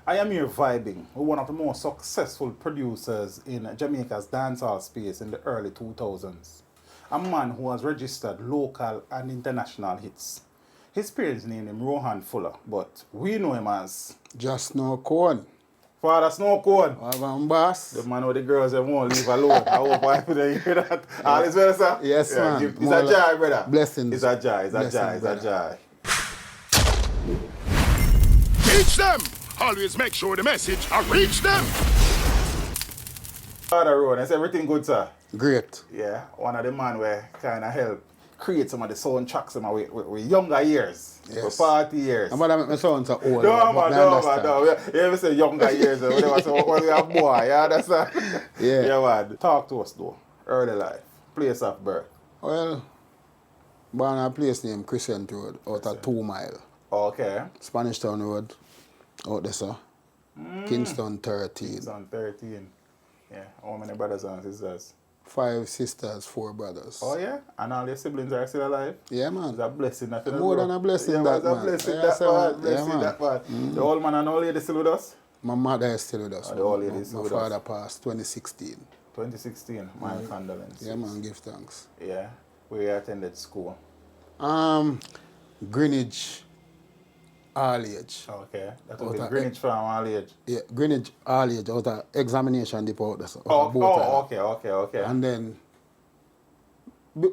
I am here vibing with one of the most successful producers in Jamaica's dancehall space in the early 2000s. A man who has registered local and international hits. His parents named him Rohan Fuller, but we know him as JAH SNOWCONE. Father Snowcone. Welcome, boss. The man with the girls that won't leave alone. I hope I could hear that. All is well, sir? Yes, man. It's a joy, brother. Blessings. It's a joy, it's a Blessings, joy, it's a brother. joy. Teach them! Always make sure the message reach them! Father Rowan, is everything good, sir? Great. Yeah, one of the man where kind of help create some of the soundtracks with younger years, Yes. with 40 years. I'm gonna make my sound so old. No, but man, I no, understand. man, no. You ever say younger years or whatever, so when we are boy, yeah, that's Yeah. Yeah, man. Talk to us, though. Early life, place of birth. Well, born in a place named Crescent Road, out of 2 Mile. Okay. Spanish Town Road, out there, sir. Kingston 13. It's on 13. Yeah, how many brothers and sisters? 5 sisters, 4 brothers. Oh, yeah? And all your siblings are still alive? Yeah, man. It's a blessing. That you know, More bro. than a blessing, Yeah, that, it's a man. blessing, Yeah, that sir, part. man. Blessing, Yeah, man. that part. The old man and old lady still with us? My mother is still with us. Oh, the old lady is still My with us. father passed 2016. 2016. My condolences. Yeah, man, give thanks. Yeah. We attended school. Greenwich, all age. Okay. That was Out the of- Greenwich from all age. Yeah, Greenwich, all age, out of examination depot out there, sir. Oh, Out of boat island. okay. And then,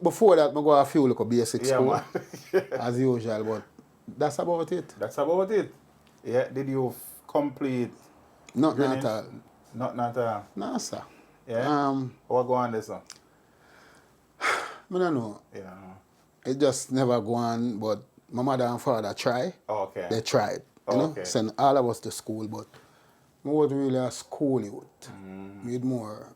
before that, I go a few little basic Yeah, school, man. as usual, but that's about it. That's about it. Yeah. Did you complete Not Greenwich? at all. Not at all. No, sir. Yeah. What go on this one? I don't know. Yeah. It just never go on, but my mother and father try. Okay. They tried. You know, Okay. send all of us to school, but I wasn't really a school youth. We had more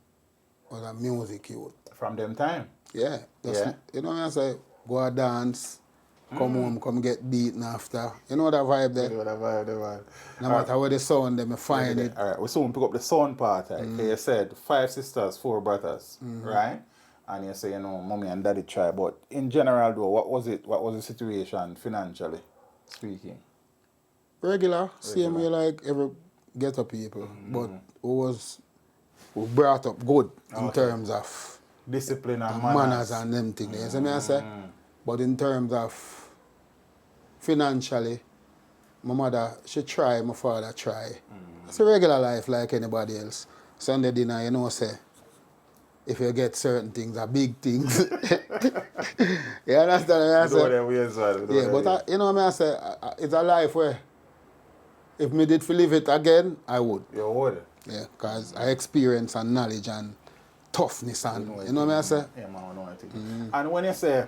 was a music youth. From them time. Yeah. Just, Yeah. You know what I say? Go a dance, come home, come get beaten after. You know that vibe there? No matter where the sound, they may find it. All right, we soon pick up the sound part. Right? You said 5 sisters, 4 brothers, right? And you say, you know, mommy and daddy try. But in general, though, what was it? What was the situation financially speaking? Regular, same way like every ghetto people. But we brought up good in terms of Discipline and manners and them things. You see me I say? But in terms of financially, my mother, she try, my father try. It's a regular life like anybody else. Sunday dinner, you know, say, if you get certain things, are big things. You understand what I say? Yeah, but you know what I say? It's a life where if me did live it again, I would. You would? Yeah, because I experience and knowledge and toughness and, you know what I say? Yeah, man, I know what I think. And when you say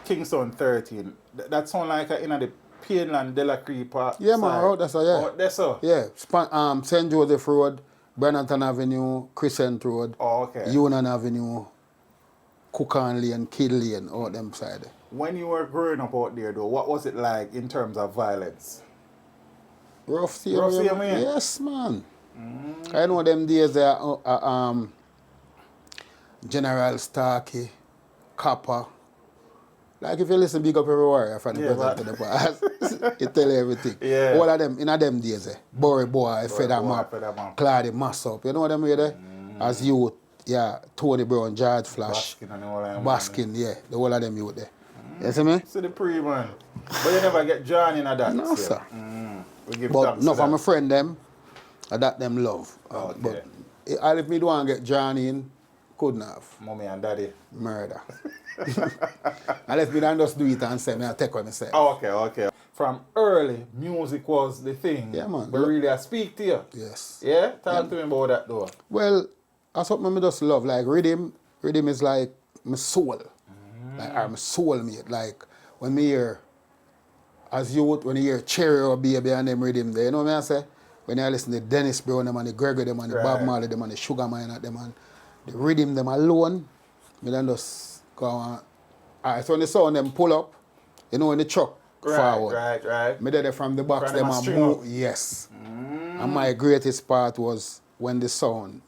Kingston 13, that sound like in the Piedland Delacree part. Yeah, man, out there, so yeah. Out there, so? Yeah, St. Joseph Road, Brennan Avenue, Crescent Road, Oh, okay. Union Avenue, Cookan Lane, Kid Lane, all them side. When you were growing up out there, though, what was it like in terms of violence? Rough same Rough way, same way? Yes, man. I know them days there, General Starkey, Copper. Like if you listen Big Up Every Warrior from the present to the past, it tell you everything. Yeah. All of them, in a them days, Bory Boy, Feather Map, Claudia Massop, you know what I mean there? As youth, yeah, Tony Brown, George Flash, Baskin and all that. Baskin, yeah, the whole of them youth there. You see me? See the pre, man. But you never get drawn in that. No, sir. We give But thanks no, to for that. my friend them, that them love. Okay. But if me don't want to get drawn in, couldn't have. Mommy and daddy. Murder. Unless me don't just do it and say, me I take what me say. Oh, okay. From early, music was the thing. Yeah, man. But really, I speak to you. Yes. Yeah? Talk to me about that, though. Well, that's what me just love. Like rhythm is like my soul. Like I'm soul mate. Like when me hear, as youth, when you hear Cherry or Baby and them rhythm there, you know what I say? When I listen to Dennis Brown them and the Gregory them and the Bob Marley them and the Sugar Miner them and the rhythm them alone, me then just go on. Alright, so when the sound them pull up, you know when the truck forward. Right. Me there from the box From them them a and string move. up. Yes. And my greatest part was when the sound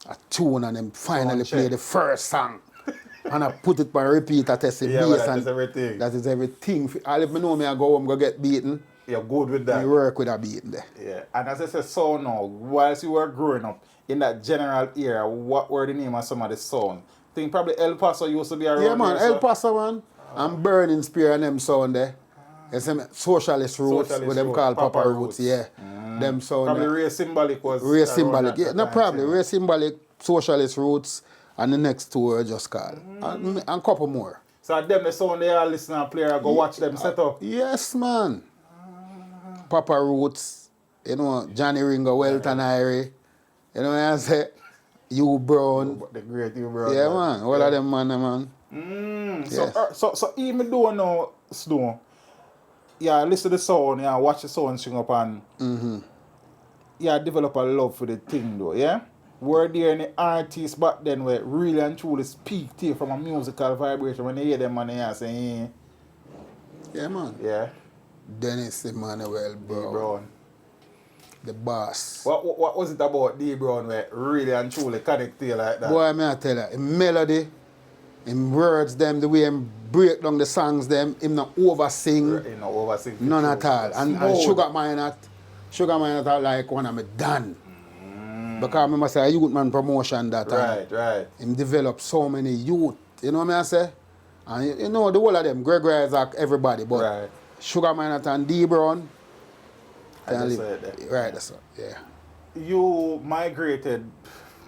a tune and them finally play the first song. And I put it by repeat, I test the Yeah, bass well, that and is everything. that is everything. All if me know me I go home, go get beaten. You're good with that. You work with a beat there. Yeah. And as I said, so now, whilst you were growing up in that general era, what were the name of some of the songs? I think probably El Paso used to be around. Yeah, man. there, El so- Paso, man. And Burning Spear and them sound there. You see me? Socialist Roots, Socialist what them Roots, call Papa Papa Roots. Roots, yeah. Them sound Probably there. Ray Symbolic was. Ray around Symbolic, at yeah, that no time, problem. too. Ray Symbolic, Socialist Roots, and the next two were just called. And a couple more. So at them the sound they all listen and play, I go watch them set up. Yes, man. Papa Roots, you know, Johnny Ringo, Welton Irie, you know what I say? Hugh Brown. The great you, bro. Yeah, man. All of them, man. Yes. So even though now, Snow, yeah, listen to the sound, yeah, watch the sound string up and yeah, develop a love for the thing though, yeah? Were there any artists back then where really and truly speak to you from a musical vibration when you hear them and they say, Yeah, man. yeah, Dennis Emmanuel D Brown, Brown. the boss. What was it about D Brown where really and truly connect to you like that? Boy, may I tell you, in melody, in words, them, the way him break down the songs, them, him not over-sing, You know, oversing. none at all. And Sugar Minot like one of me done. Because I remember say a youth man promotion that time. Right. Him develop so many youth, you know what I say? And you know, the whole of them, Gregory Isaac, everybody, but Right. Sugar Minot and D Brown. I just said that. Right, that's it, yeah. You migrated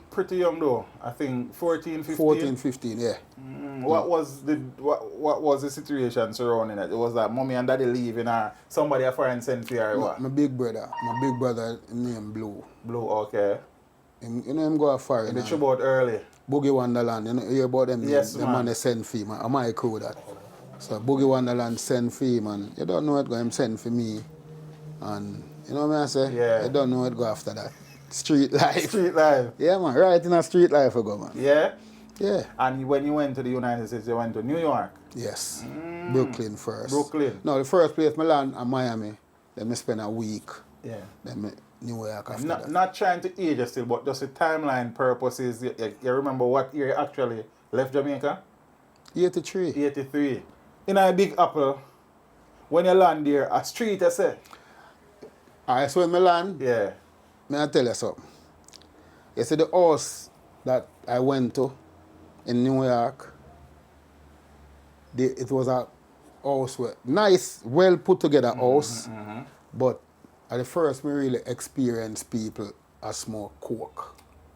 pretty young though. I think 14, 15. 14, 15, yeah. What was the situation surrounding it? It was that mommy and daddy leaving or somebody a foreign sent for you or what? My big brother named Blue. Blue, okay. You know him go afar. In the tribute early. Boogie Wonderland, you know, you hear about them? Yes, the man. man they send for man. My crew that. So Boogie Wonderland send for man. You don't know it go him send for me. And you know what I say? Yeah. You don't know it go after that. Street life. Street life. Yeah, man. Right in a street life ago, man. Yeah? Yeah. And when you went to the United States, you went to New York. Yes. Brooklyn first. Brooklyn. No, the first place I land at Miami. Then I spend a week. Yeah. Then New York after that. Not trying to age you still, but just the timeline purposes, you remember what year you actually left Jamaica? 83. 83. In a Big Apple, when you land there, a street, I say. Alright, so when I land, Yeah. may I tell you something? You see the house that I went to in New York, it was a house where, nice, well put together house, but at the first me really experienced people a smoke coke.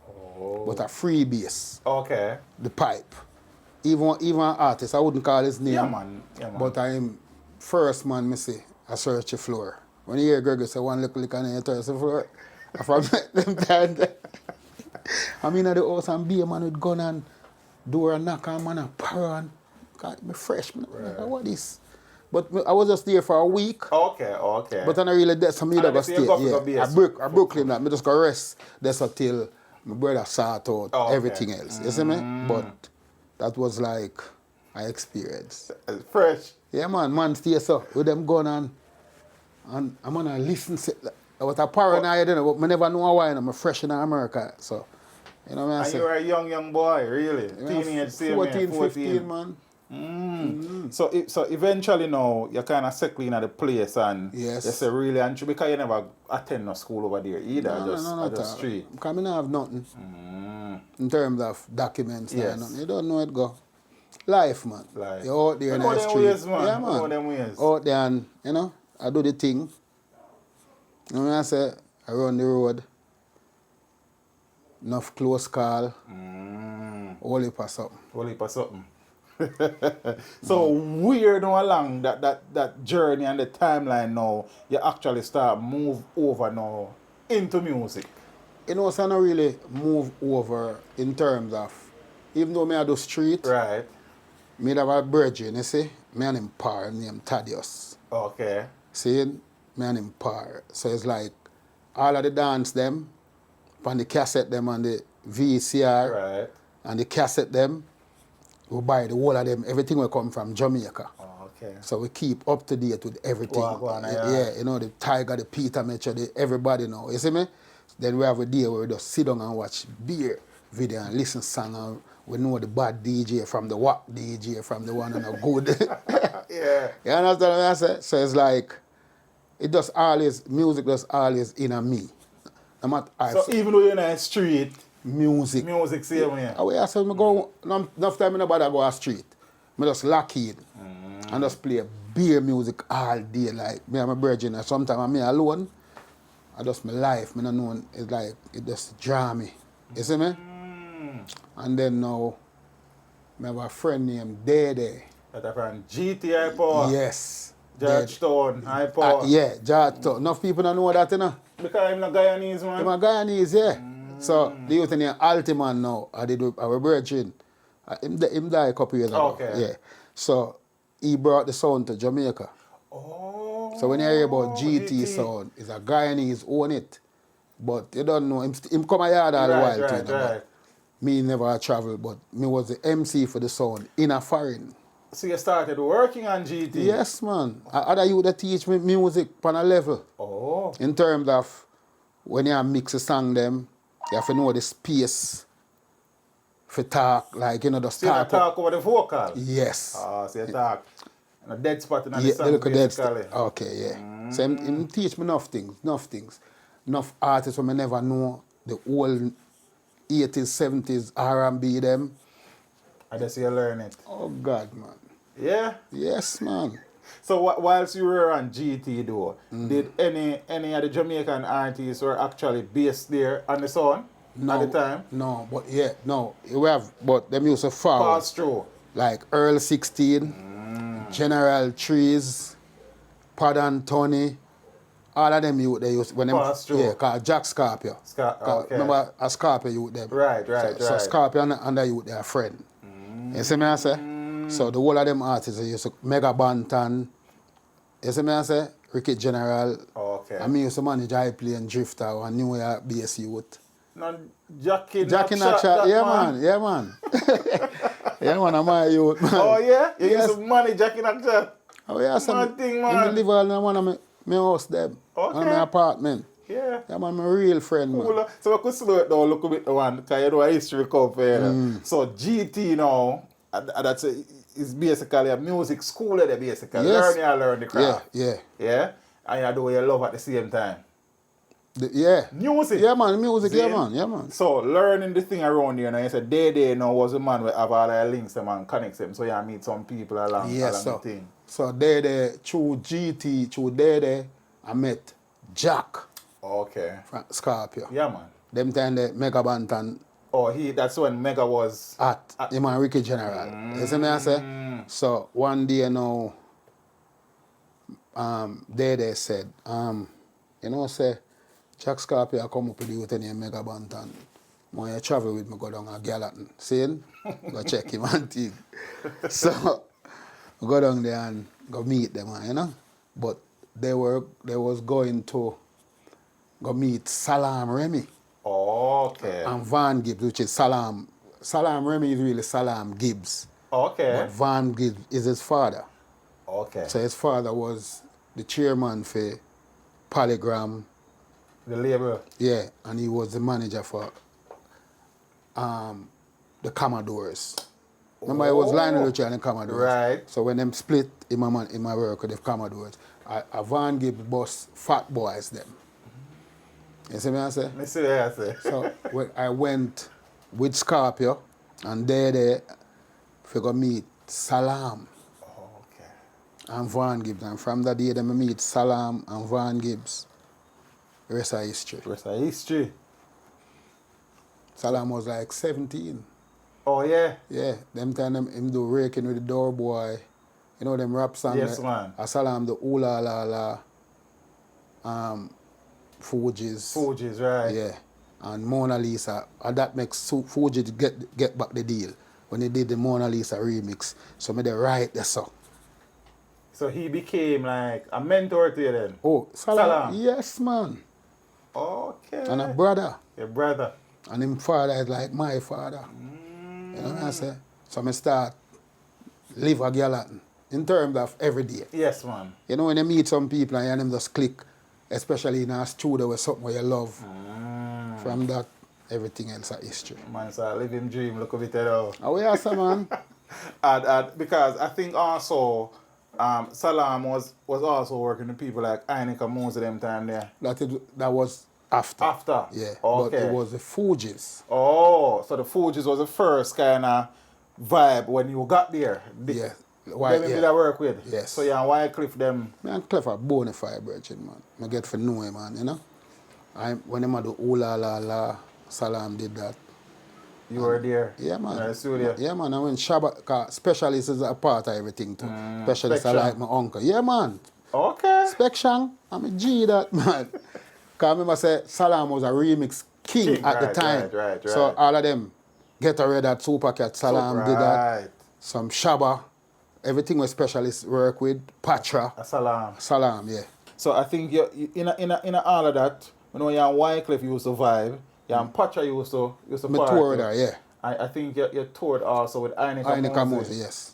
Oh. But a freebase, Okay. the pipe. Even an artist, I wouldn't call his name. Yeah, man. But I'm first man, me see, I search the floor. When you hear Gregory say one little lick and then you touch the floor, I from them time. I'm in the house and be a man with gun and door and knock and man and power and me fresh. Man. Like, what is? But I was just there for a week. Okay. But I don't really there, so me And go then stay. you go Yeah. to the base. I Brooklyn that. Me just go rest there till my brother sort out Okay. everything else. You see me? But that was like I experienced. Fresh. Yeah, man stay so with them gun and I'm gonna listen. I was a paranoid, you know, but I never know why. I'm fresh in America, so you know what I And say. you were a young boy, really. Teenage, same 14, 14. 15, man. So eventually now, you kind of settling at the place and Yes. you say really and true because you never attend no school over there either, No, just street. Because I don't have nothing in terms of documents. Yes. Nothing. You don't know it go. Life, man. Life. You're out there in You know the them street. ways, man. Yeah, You man. know them ways. Out there and, you know, I do the thing. You know what I say? I run the road. Enough close call. Only pass up. Holy for something. So weird now along that journey and the timeline now, you actually start move over now into music. You know, so I don't really move over in terms of, even though I do street, Right. me have a brethren, you see, me and him par named Thaddeus. Okay. See, me and him par. So it's like, all of the dance them, on the cassette them and the VCR, Right. and the cassette them, we buy the whole of them, everything will come from Jamaica. Okay. So we keep up to date with everything. Go on, yeah. Yeah, you know, the Tiger, the Peter Metro, everybody know. You see me? Then we have a day where we just sit down and watch beer video and listen song. And we know the bad DJ from the whack DJ from the one and the good. Yeah. You understand what I say? So it's like, it just always, music just always in a me. No matter So even though you're in the street, music. music same way. I say, I go, enough time I nobody go on the street. I just lock in and just play beer music all day. Like, me and my virgin, and sometimes I'm me alone. I just my life, I don't know, it's like, it just draw me. You see me? And then now, I have a friend named Dede. That a friend GT Power. Yes. Georgetown, High Power. Yeah, Georgetown. Enough people don't know that, you know. Because I'm not Guyanese, man. I'm a Guyanese, yeah. So, the youth in here, Altiman now, I did our virgin. Him died a couple years ago. Okay. Yeah. So, he brought the sound to Jamaica. Oh. So, when you hear about GT sound, it's a Guyanese own it. But you don't know, him come a yard all the while, Right, you know. right. Me never travel, but me was the MC for the sound in a foreign. So you started working on GT? Yes, man. Other you that teach me music on a level. Oh. In terms of when you mix a song them, you have to know the space for talk, like, you know, the So you start. talk over the vocal? Yes. So you talk in a dead spot in the Yeah, song, look at basically. that. Okay, yeah. So him teach me enough things. Enough artists who I never know, the old 80s, 70s, R&B them. I just you learn it. Oh, God, man. Yeah? Yes, man. So whilst you were on GT though, did any of the Jamaican artists were actually based there on the sound at the time? No, but yeah, no. We have, but them used to follow. Pass through. Like Earl 16, General Trees, Pad and Tony. All of them youth they used when them Pass through. yeah, called Jack Scorpio. Okay. Remember a Scorpio youth them. Right. So Scorpio and the youth they are friend. You see me I say? So the whole of them artists they used to Mega Bantan. You see me I say? Ricky General. Okay. I mean used to manage high plane Drifter and New York bass youth. No, Jackie Knockshot, yeah man. Yeah man, I'm my youth man. Oh yeah? You Yes. used to manage Jackie Knockshot? Oh yeah, so Mad thing, me man. live all in one of my house them. Okay. And my apartment. Yeah. Yeah man, my real friend man. Cool. So we could slow it down a little bit one, because you know a history come for you. So GT now, that's is basically a music school there basically. Yes. Learn the craft. Yeah. Yeah? And you do what you love at the same time. Yeah. Music. Yeah man, music, See? yeah man. So learning the thing around you, you said Day now was the man who have all the links them and connects them. So you meet some people along the thing. So through GT, through there, I met Jack Okay. from Scorpio. Yeah man. Them time the Mega Bantan Oh that's when Mega was at him and Ricky General. You see me I say? So one day now, they said, you know, say, Jack Scorpio come up with you with any Mega Bantan. When you travel with me, go down a Gallatin. See him? Go check him and thing. So, we go down there and go meet them, you know. But they was going to go meet Salam Remy okay. and Van Gibbs, which is Salam. Salam Remy is really Salam Gibbs. Okay. But Van Gibbs is his father. Okay. So his father was the chairman for Polygram. The label. Yeah, and he was the manager for the Commodores. Remember, he was Lionel Richie and the Commodores. Right. So when them split, in my work with the Commodores, I Van Gibbs boss Fat Boys them. You see me I say? Me see what I say. So when I went with Scorpio, and there we go meet Salam Okay. and Van Gibbs. And from that day, them I meet Salam and Van Gibbs. The rest of history. Rest of history. Salam was like 17. Oh yeah? Yeah, them time him do Raking with the Door Boy. You know them rap songs. Yes, man. Salam the Ooh La La La, Fugees. Fugees, right. Yeah, and Mona Lisa. And that makes Fugees get back the deal when they did the Mona Lisa remix. So me they write the song. So he became like a mentor to you then? Oh, Salam. Salam. Yes, man. Okay. And a brother. Your brother. And him father is like my father. You know what I say? So I start live a Gallatin in terms of every day. Yes, man. You know, when you meet some people and them just click, especially in a studio with something where you love, from that, everything else is history. Man, so living dream, look at it now. Oh, yeah, sir, man. And because I think also Salam was also working with people like Heineken most of them time there. That was after. After? Yeah. Okay. But it was the Fugees. Oh, so the Fugees was the first kind of vibe when you got there. Yeah. Them did I work with? Yes. So yeah, Wycliffe them. Me and Cliff are bona fide brethren, man. I get to know him, man, you know. When him do Ooh La La La, Salam did that. You were there? Yeah, man. In the studio? Yeah, man. And when Shabbat, cause Specialist is a part of everything too. Specialist I Spectrum. like my uncle. Yeah, man. Okay. Spectrum, I'm a G that, man. Because I remember say Salam was a remix king at the time. Right. So all of them, Get Rid that Supercat, Salam did that. Some Shabba, everything was Specialist work with. Patra. Salam, yeah. So I think you in all of that, you know, you and Wycliffe used to vibe, you and Patra used to Me toured there, yeah. I think you toured also with Heineken Moses, yes.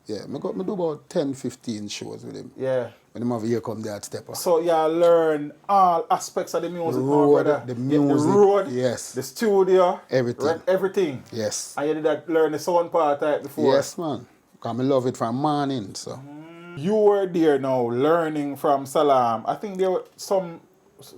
Yeah, me do about 10, 15 shows with him. Yeah. When him have here come there at Stepper. So you learn all aspects of the music. The road, the music. The road, yes. The studio. Everything. Everything. Yes. And you did that learn the sound part type before. Yes, man. Because I love it from morning, so. You were there now learning from Salam. I think there were some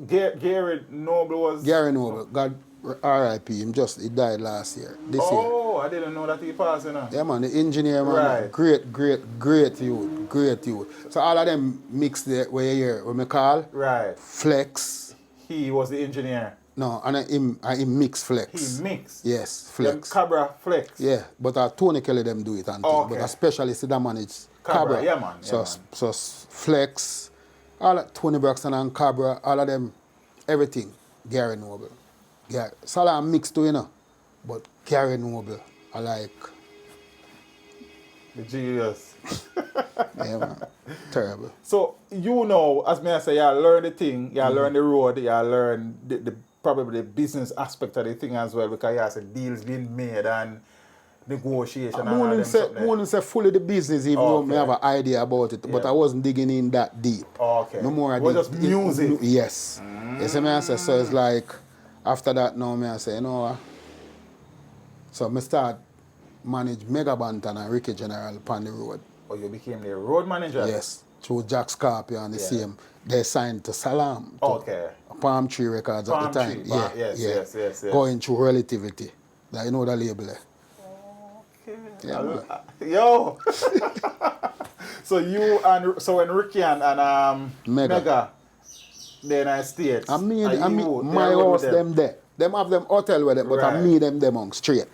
Gary Noble was. Gary Noble, God R.I.P. He died last year. This year. Oh, I didn't know that he passed, you know. Yeah, man, the engineer, man. Right. Great youth. So all of them mixed there where you hear, what me call? Right. Flex. He was the engineer. No, and I mix Flex. He mixed? Yes, Flex. Cabra Flex? Yeah, but Tony Kelly them do it and okay. But a specialist that manage Cabra. Yeah, man. So Flex, all of Tony Braxton and Cabra, all of them, everything, Gary Noble. Salam mixed too, you know, but Gary Noble, I like. The genius. Yeah, man. Terrible. So, you know, as me I say, you learn the thing, you learn the road, you learn probably the business aspect of the thing as well, because you have deals being made and negotiation. I wouldn't say fully the business, even though I have an idea about it, but I wasn't digging in that deep. Okay. No more. It was just music. Yes. You see me I say, so it's like, after that now, I say, you know what? So I start manage Mega Bantan and Ricky General upon the road. Oh, you became the road manager? Yes. Through Jack Scorpio and the same. They signed to Salam. Okay. Palm Tree Records at the time. Yes. Going through Relativity. That you know the label there. Okay. Yeah, yo! So when Ricky and Mega then I States. I mean my house them there. Them have them hotel with them, but I meet them on straight.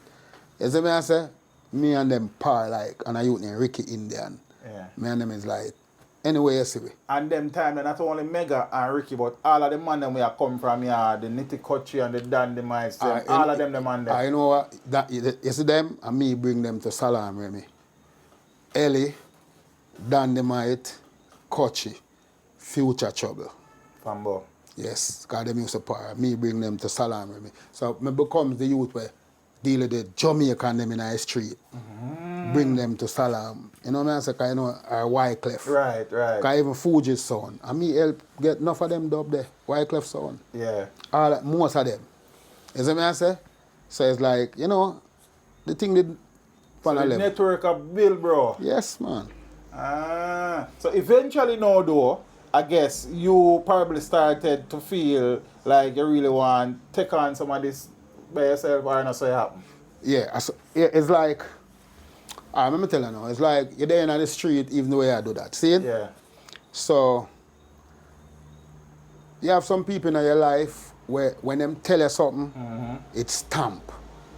You see me I say? Me and them par like, and I youth named Ricky Indian. Yeah. Me and them is like, anyway you see me. And them time, not only Mega and Ricky, but all of the man them we are come from here, the Nitty Kutchi and the Dandy Mice, all of them the man them. I know what, you see them, and me bring them to Salam, Remy. Ellie, Dandy Mite, Kutchi, Future Trouble. Fambo. Yes, because them used to par. Me bring them to Salam, Remy. So me becomes the youth where deal with the Jamaican them in the street. Bring them to Salam. You know what I say? Because you know, our Wycliffe. Right. Because even Fuji's son. And me help get enough of them dub there. Wycliffe son. Yeah. Most of them. You see what I say? So it's like, you know, the thing did So the network of Bill, bro. Yes, man. So eventually now though, I guess you probably started to feel like you really want to take on some of this by yourself or not so it happen. Yeah, it's like, let me tell you now, it's like you're there in the street even though you do that. See it? Yeah. So, you have some people in your life where when them tell you something, it's stamp.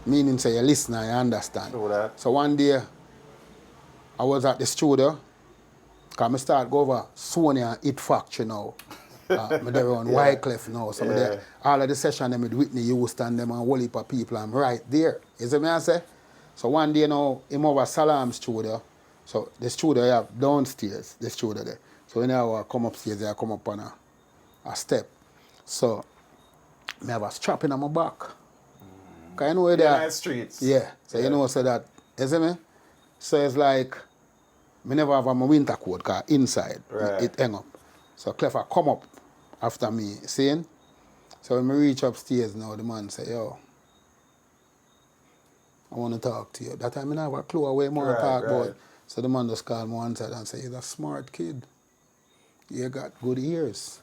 Meaning say you listen and you understand. True that. So one day, I was at the studio, because I start go over Sony and Hit Factory now. I'm there on Wycliffe now. So all of the session them with Whitney Houston and them and a whole heap of people, I'm right there. You see me I say? So one day now, I'm over Salam studio. So the studio I have downstairs, the studio there. So when I come upstairs, I come up on a step. So I have a strap in my back. Cause you know where they are. Nice streets. Yeah. So you know so that, you see me? So it's like, I never have my winter coat because inside it hang up. So Cleffer come up after me, saying. So when I reach upstairs now, the man say, yo, I want to talk to you. That time I have a clue where I want to talk about. So the man just called me one side and said, you're a smart kid. You got good ears.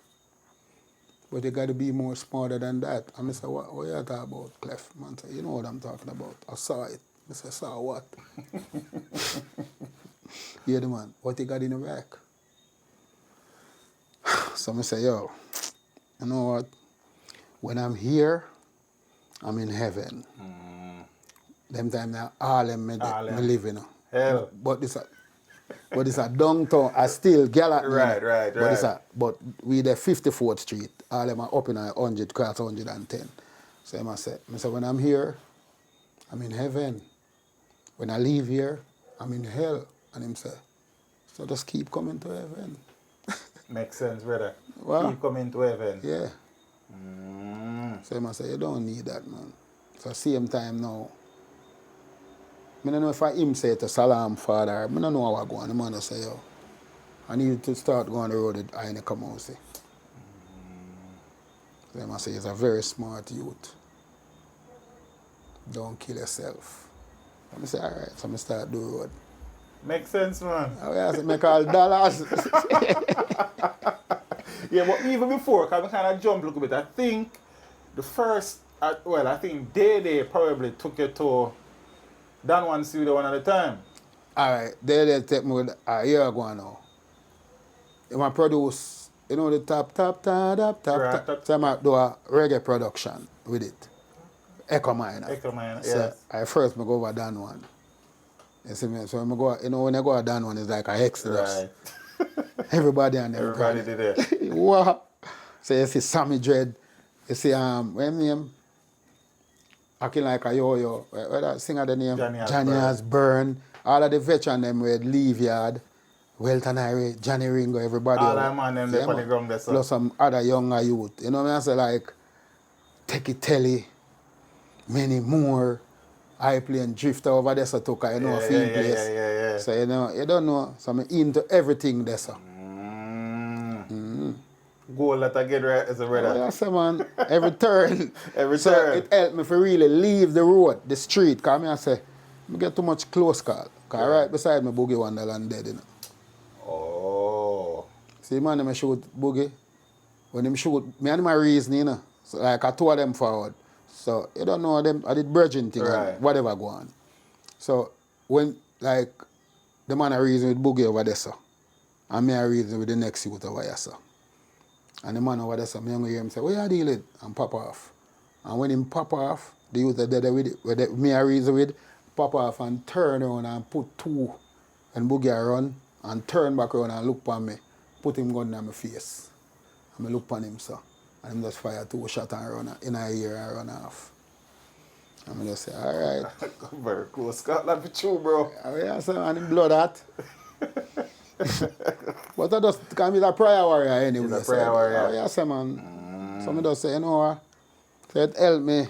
But you got to be more smarter than that. And I said, what are you talking about, Clef? Man said, you know what I'm talking about. I saw it. I said, saw what? Yeah, the man, what you got in the back? So I say, yo, you know what? When I'm here, I'm in heaven. Them time now, Harlem, me live, you know. Hell. But it's a downtown, I still gala. Right. But we the 54th Street, Harlem are up in 100, cross 110. So I say, when I'm here, I'm in heaven. When I leave here, I'm in hell. And him say, so just keep coming to heaven. Makes sense, brother. Well, Keep coming to heaven. Yeah. So I say, you don't need that, man. So same time now, I don't know if him say to Salam father, I don't know how I go on. The man say, yo, I need to start going the road with Aine come out, see. So I say, he's a very smart youth. Don't kill yourself. I say, all right, so I start the road. Makes sense, man. I say, make all dollars. Yeah, but even before, because I kind of jump a little bit, I think the first, I think Day probably took you to Dan One Studio one at a time. All right, they take me with a year ago now. I produce, you know, the tap. So I do a reggae production with it. Echo Minor. Yes. So I first go over Dan One. You see me? So when I go to Dan One, it's like an exodus. Right. Everybody and Everybody did it. Wow. So you see Sammy Dread, you see what name? Acting like a yo-yo. What that singer the name? Johnny Osbourne. All of the veteran them with Leave Yard, Welton Irie, Johnny Ringo, everybody. All that man them there on the ground there, so. Plus some other younger youth. You know what I say? Like Take It Telly, many more. I play and Drifter over there, so took a field place. Yeah. So you don't know. So I'm into everything there, so. Goal that I get right as a brother. Yeah, so man, every turn. So it helped me to really leave the road, the street, because I say, I get too much close call. Because right beside me, Boogie Wonderland dead, you know. Oh. See, man, I shoot Boogie. When him shoot, me and my reason, you know. So, like, I tore them forward. So, you don't know them, I did bridging thing, right. And whatever go on. So, when, like, the man I reason with Boogie over there, so, and me I reason with the next youth over here, so. And the man over there, so, me and hear him say, what you deal with? And pop off. And when him pop off, the youth that there with it, where me I reason with, pop off and turn around and put two, and Boogie run, and turn back around and look on me, put him gun in my face. And I look on him, so. And him just fire 2 shots and run in a ear and run off. And I just say, all right. Very cool. Scotland for you, bro. Yeah, so, and him blood that. But I just, because he's a prayer warrior anyway. He's a prayer warrior. Oh, yeah, so, man. So I just say, you know what? So it helped me.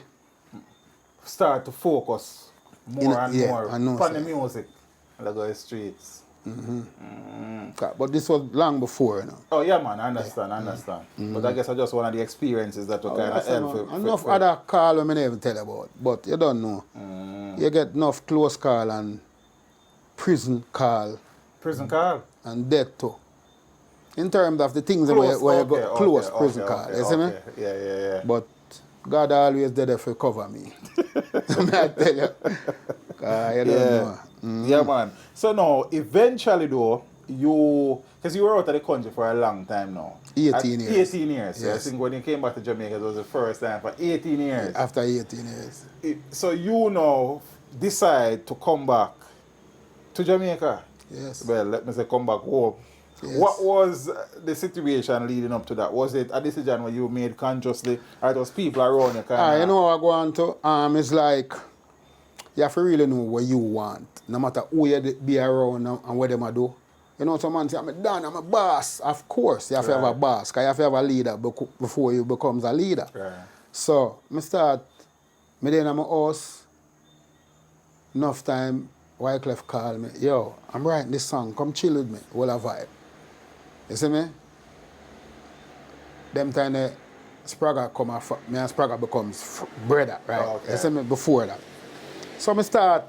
Start to focus more and more on the so. music. Like go the streets. But this was long before, you know. Oh, yeah, man. I understand. But I guess I just one of the experiences that will kind of help. Enough other call I never tell about, but you don't know. You get enough close call and prison call. Prison call? And death too. In terms of the things where you go close prison call. You see me? Yeah. But God always there to cover me. I tell you. You don't know. Yeah, man. So now, eventually though, because you were out of the country for a long time now. 18 years. 18 years. Yes. So I think when you came back to Jamaica, it was the first time for 18 years. After 18 years. So you now decide to come back to Jamaica. Yes. Well, let me say come back home. Yes. What was the situation leading up to that? Was it a decision where you made consciously, or it was people around you kind of? You know what I go on to? It's like, you have to really know what you want, no matter who you be around and what them do. You know, some man say, I'm a boss. Of course, you have to have a boss, because you have to have a leader before you become a leader. Right. So, I start, I then in my house, enough time, Wyclef called me, yo, I'm writing this song, come chill with me, we'll have vibe. You see me? Them time Spragga come off, me and Spragga becomes brother, right? Oh, okay. You see me? Before that. So I start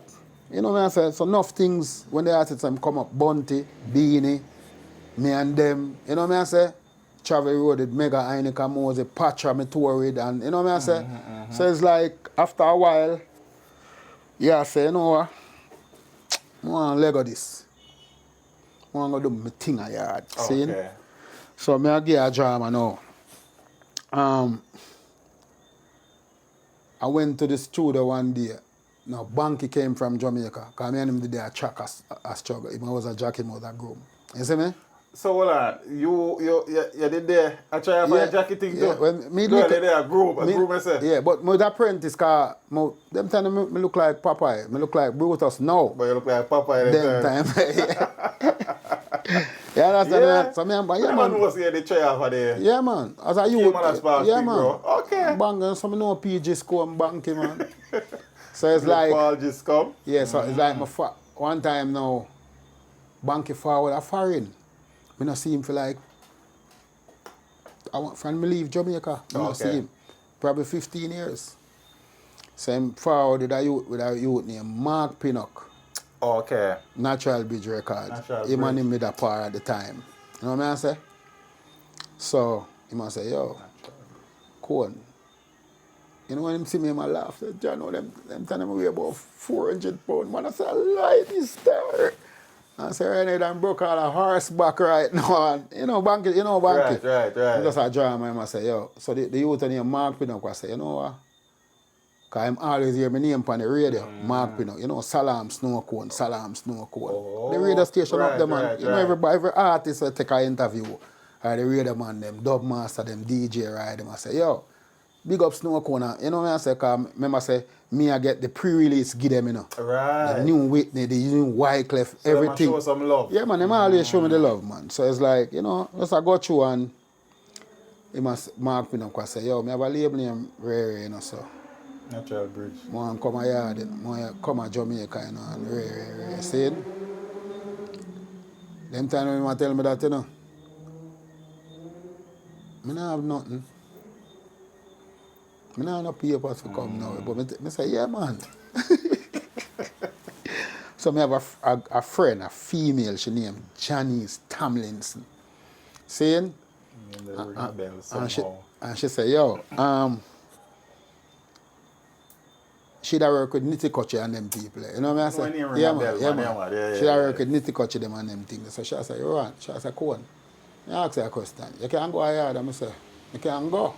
You know what I say? So enough things, when the artists come up, Bunty, Beanie, me and them, you know what I say? Travel Road with Mega Heineken Mose, Patra, me tour with, and you know what I say? So it's like, after a while, yeah, I say, you know what? I want to Lego this. I want to do my thing a yard. See? Okay. So I give a drama now. I went to the studio one day. Now, Banky came from Jamaica. Because me and him did a track a struggle. He was a jockey, he was a groom. You see me? So hold on, you did there. I try to find a jacket thing yeah. too. When me No, look, they there a group myself. yeah, but my apprentice, cause them time me look like Popeye, me look like Brutus now. But you look like Papa Them time. Yeah, that's Yeah. So me, yeah, man. man. Was here the try over there. Yeah, man. As a Came youth, on a spark yeah, thing, man. bro. Okay. Bang, so me know PG score and Banky, man. So it's like, Paul just come. yeah, so it's like one time now, Banky forward a foreign. Me not see him for like, from me leave Jamaica, me not see him. Probably 15 years. So I'm forward with a youth named Mark Pinnock. Okay. Natural Bridge Records. Natural Him and Bridge. him made a par at the time. You know what I say? So, he must say, yo, Cone. You know when him see me, I laugh. Say, John, them time I weigh about 400 pounds. Man, I say, I like this star. I say, right now, I'm broke all a horseback right now. And, you know, Banky. Right. Just a drama, I say, yo. So the youth named Mark Pinnock, I say, you know what? Because I'm always hear my name on the radio, Mark Pinnock. You know, Salam SNOWCONE, Salam SNOWCONE. Oh, the radio station up there, man. right, you know, every artist will take an interview. Or the radio man, them, dub master, them, DJ, right? Them, I say, yo, big up SNOWCONE. You know what I say? Because remember, say, me, I get the pre-release, give them, you know. Right. The new Whitney, the new Wyclef, So everything. show some love. Yeah, man, them always show me the love, man. So it's like, you know, just I go through and he must Mark Pinnock and say, yo, me have a label name, Rary, you know, so. Natural Bridge. I want to come a yard, I want to come to Jamaica, you know, and Rary. See it? Them time when they tell me that, you know, I don't have nothing. I don't have no papers to come now. But I say, yeah, man. So I have a friend, a female, she named Janice Tomlinson. Saying? And she said, yo, she'd work with Nitty Kutcher and them people. You know what I say? Yeah, man. She'd work with Nitty Kutcher them and them things. So she said, you want? She said, Cone. I asked her a question. You can't go ahead. I say, you can't go.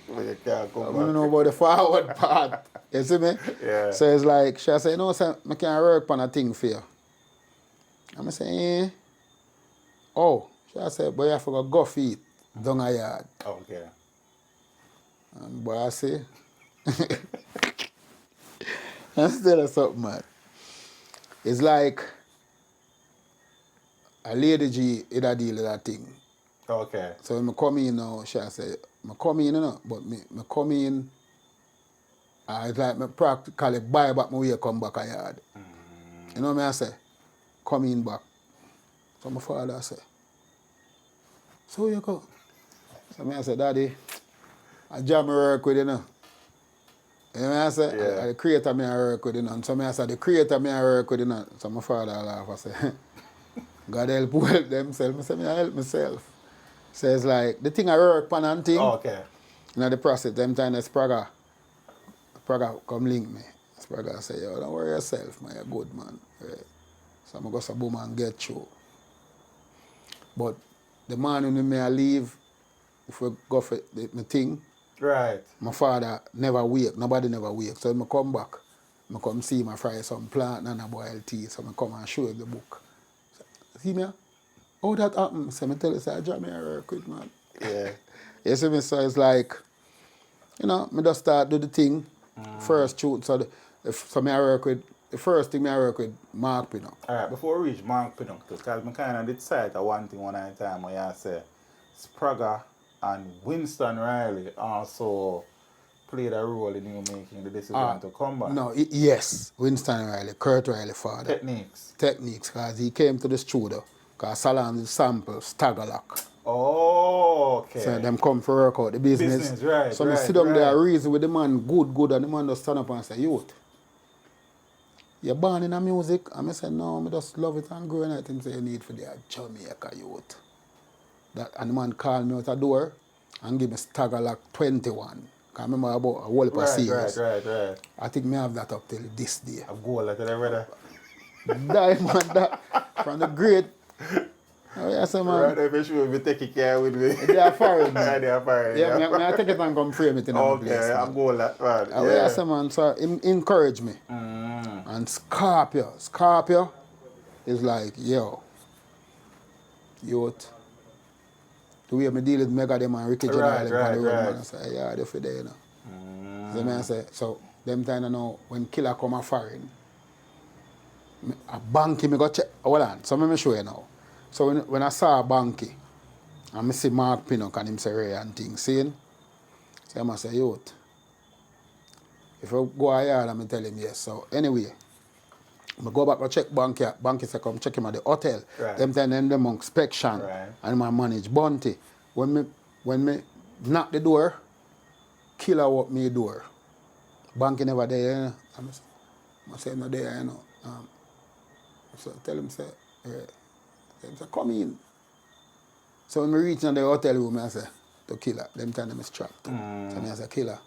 Well, you can't come I back. don't know about the forward part. You see me? Yeah. So it's like, she said, you know, I can't work on a thing for you. I'm saying, oh. She said, but you have to go feet down a yard. Okay. And boy, I say, I'm still something, man. It's like a lady G did a deal with that thing. Okay. So when I come in now, she said, I come in, you know, but I come in, it's like I practically buy back my way come back a yard. You know what I say? Come in back. So my father said, so you go. So I said, Daddy, I jam work with you know. You know what I say? Yeah. The creator me I work with you know. So I said, the creator me I work with you know. So my father laugh. I say, God help themselves. I say, I help myself. So it's like, the thing I work on and thing. Oh, okay. You know the process, them time the Spraga come link me. Spraga say, yo, don't worry yourself, man, you're good, man. Right. So I'm going to go boom and get through. But the man when me I leave, if we go for the thing, Right. my father never wake, nobody never wake. So when I come back, I come see him, I fry some plant and a boiled tea. So I come and show him the book. So, see me? How that happened? So I tell you, I drop me a work with, man. Yeah. You see me? So it's like, you know, I just start do the thing, first shoot. So the first thing I work with Mark Pinnock. Alright, before we reach Mark Pinnock, because I kind of did cite one thing one at a time where I say Spraga and Winston Riley also played a role in you making the decision to come back. No, yes, Winston Riley, Kurt Riley father. Techniques, because he came to the studio, because Salam sample Staggerlock. Oh, okay. So them come for work out the business. Right, so I sit down there reason with the man good, and the man just stand up and say, youth, you're born in a music? And I said, no, I just love it and growing it. And say, you need for the Jamaica youth. That, and the man called me out the door and give me stagger like 21. I remember about a whole heap of series. Right. I think me have that up till this day. I've goal like that, brother. Diamond, that, from the great. Oh, yes, man. Right, I'm sure you'll be taking care with me. They are foreign, man. They are foreign. Yeah, I take it and come frame it in my place. Okay, I'm goal like that. Oh, yes, man. So, encourage me. And Scorpio is like, yo, youth. The way I deal with Mega them and Ricky General and the road, man, I say, yeah, they're for there, you know. So, I say, so, them time I know when killer come a foreign, a banky, me go check, hold on, so let me show you now. So, when I saw a banky, and I see Mark Pinnock and him say Ray and things, seeing? So, I say, youth, if I go a yard, I tell him yes. So, anyway, I go back and check Banky. Banky say come check him at the hotel. Right. Them time them inspection. Right. And I manage Bounty. When me knock the door, killer open me door. Banky never there, you know. I say no there, you know. So tell him say, Tell him say, come in. So when I reach in the hotel room, I say, to killer. Them time them is trapped. So I say, killer.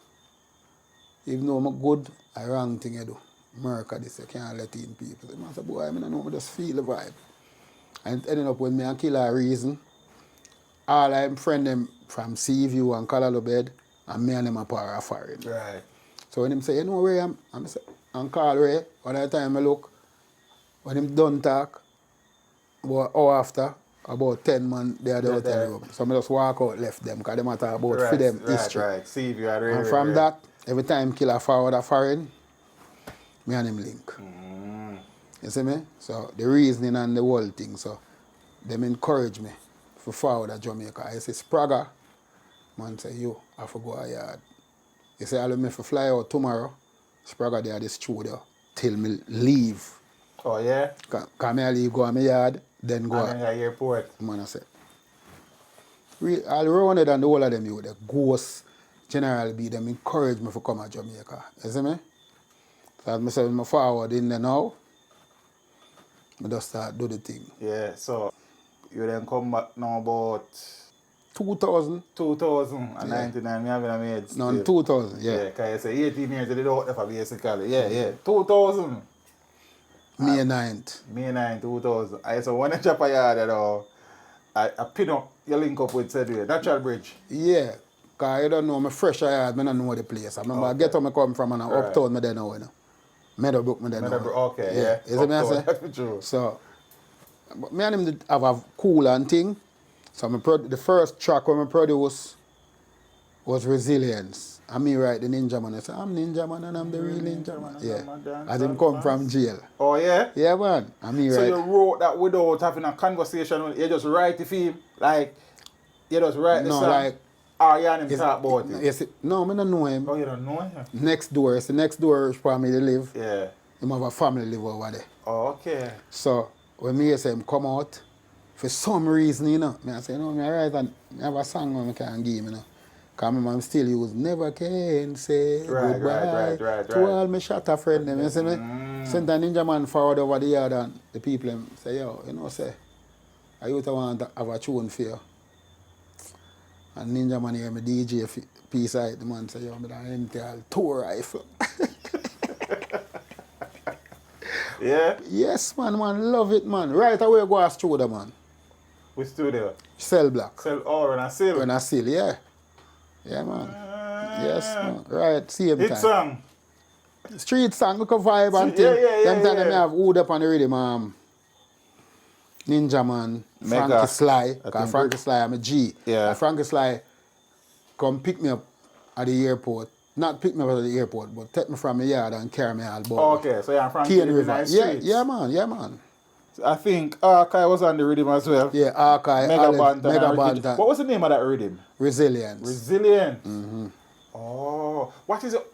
Even though I'm good, I wrong thing I do. America, this, I can't let in people. I say, boy, I don't know, I just feel the vibe. And ending up with me and Killer Reason, all I'm friend them from Seaview and Colorado Bed, and me and them are power of foreign. Right. So when him say, you know where I am? I say, and call Ray, all the time I look, when him done talk, about hour after, about 10 man there at the hotel room. So I just walk out, left them, because they matter about for them history. Right, Seaview and Ray. And from that, every time Killer forward a foreign, me and him link. You see me? So the reasoning and the whole thing, so them encourage me to forward at Jamaica. I say, Spraga, man say, yo, I have to go a yard. He say, I'll me for fly out tomorrow. Spraga there at the studio till me leave. Oh, yeah? Because me leave, go to my yard, then go and then airport. Man, I say. I'll run it and the whole of them, you, the Ghost, General B, them encourage me to come to Jamaica. You see me? So as I say, when I forward in there now, I just start do the thing. Yeah, so you then come back now about 2000. 2099, me having a maid No, in 2000, yeah. Yeah, because you say 18 years, you did out there for basically. Yeah. 2000. May 9th. May 9, 2000. I so when I chop a yard, I pin up your link up with Sedway, Natural Bridge. Yeah, because I don't know, I'm fresh yard, I don't know the place. I remember I get where I come from and uptown, I don't know, you know. Meadowbrook, I don't know. Okay, yeah. You see me I say? That's true. So, but me and him did have a cool and thing. So the first track when I produced was Resilience. And me write the Ninja Man. I say, I'm Ninja Man and I'm the real Ninja Man. Yeah. As him come from jail. Oh, yeah? Yeah, man. And me So write. you wrote that without having a conversation with, you just write the film, like, you just write the No, song? like. Or you and him talk about it? Yes, no, I don't know him. Oh, you don't know him? Next door. It's the next door for me to live. Yeah. Him have a family live over there. Oh, okay. So, when me say him come out, for some reason, you know, I say, no, I write and I have a song I can give him, you know. Because I'm still use Never Can Say Goodbye to all my shatter friends, you see me? Send a Ninja Man forward over the yard and the people them say, yo, you know, say, I used to want to have a tune for you. And Ninja Man hear me DJ piece out, the man say, yo, I'm going to empty all 2 rifle. Yeah? Yes, man, love it, man. Right away go to studio, man. Which studio? Cell Block. When I seal? When I seal, yeah. Yeah, man. Yes, man. Right, same time. Hit song? Street song, look at vibe and thing. Them time they have wood up on the rhythm, Ninja Man, Frankie Sly. Because Frankie Sly, I'm a G. Yeah. And Frankie Sly come pick me up at the airport. Not pick me up at the airport, but take me from the yard and carry me all about. Okay, so you're Frankie Cane in River. nice Yeah, streets. yeah, man. I think Archive was on the rhythm as well. Yeah, Archive, Mega Mega Bantan. Bantan. What was the name of that rhythm? Resilience. Resilience. Oh, what is the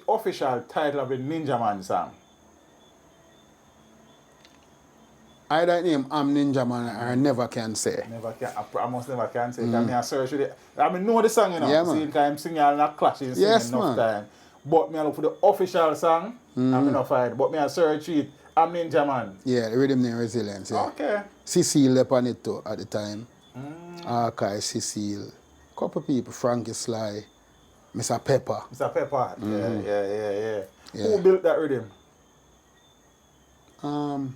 official title of the Ninja Man song? Either name I'm Ninja Man or Never Can Say. I must never can say. I mean, I search with it. I mean, know the song, you know. Yeah, man. See, I'm singing all in a clash, singing Yes, enough man. time. but me I look for the official song, and me not find it. But me I search it, I'm Ninja Man. Yeah, the rhythm name Resilience, yeah. Okay. Cecile lep on it too at the time. Archive, Cecile. Couple people, Frankie Sly, Mr. Pepper. Mr. Pepper. Yeah. Yeah. Who built that rhythm? Um,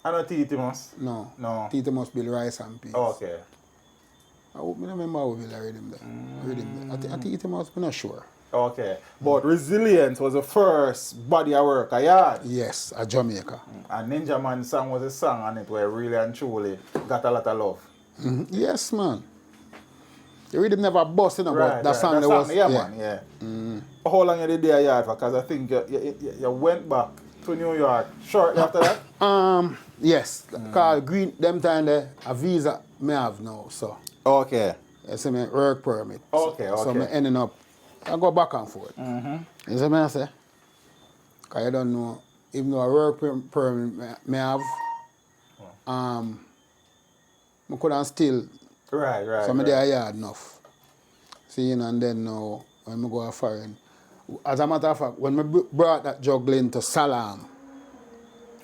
I know Titi must. no. No. Tito must build Rice and Peas. Okay. I don't remember who built the rhythm there. Rhythm there. I think Tito must be not sure. Okay. But Resilience was the first body of work I had. Yes, at Jamaica. And Ninja Man song was a song on it where really and truly got a lot of love. Yes, man. The rhythm never bust, you know, but that song there was... Yeah, man, yeah. How long you did there yard for? Because I think you went back to New York shortly after that? Yes. Because Green, them time there, a visa me have now, so... Okay. You see me, work permit. Okay. So me ending up, I go back and forth. You see me, I say? Because you don't know, even though a work permit me have, I couldn't still... Right. So me there yard enough. See, and then now, when I go foreign, as a matter of fact, when I brought that juggling to Salam,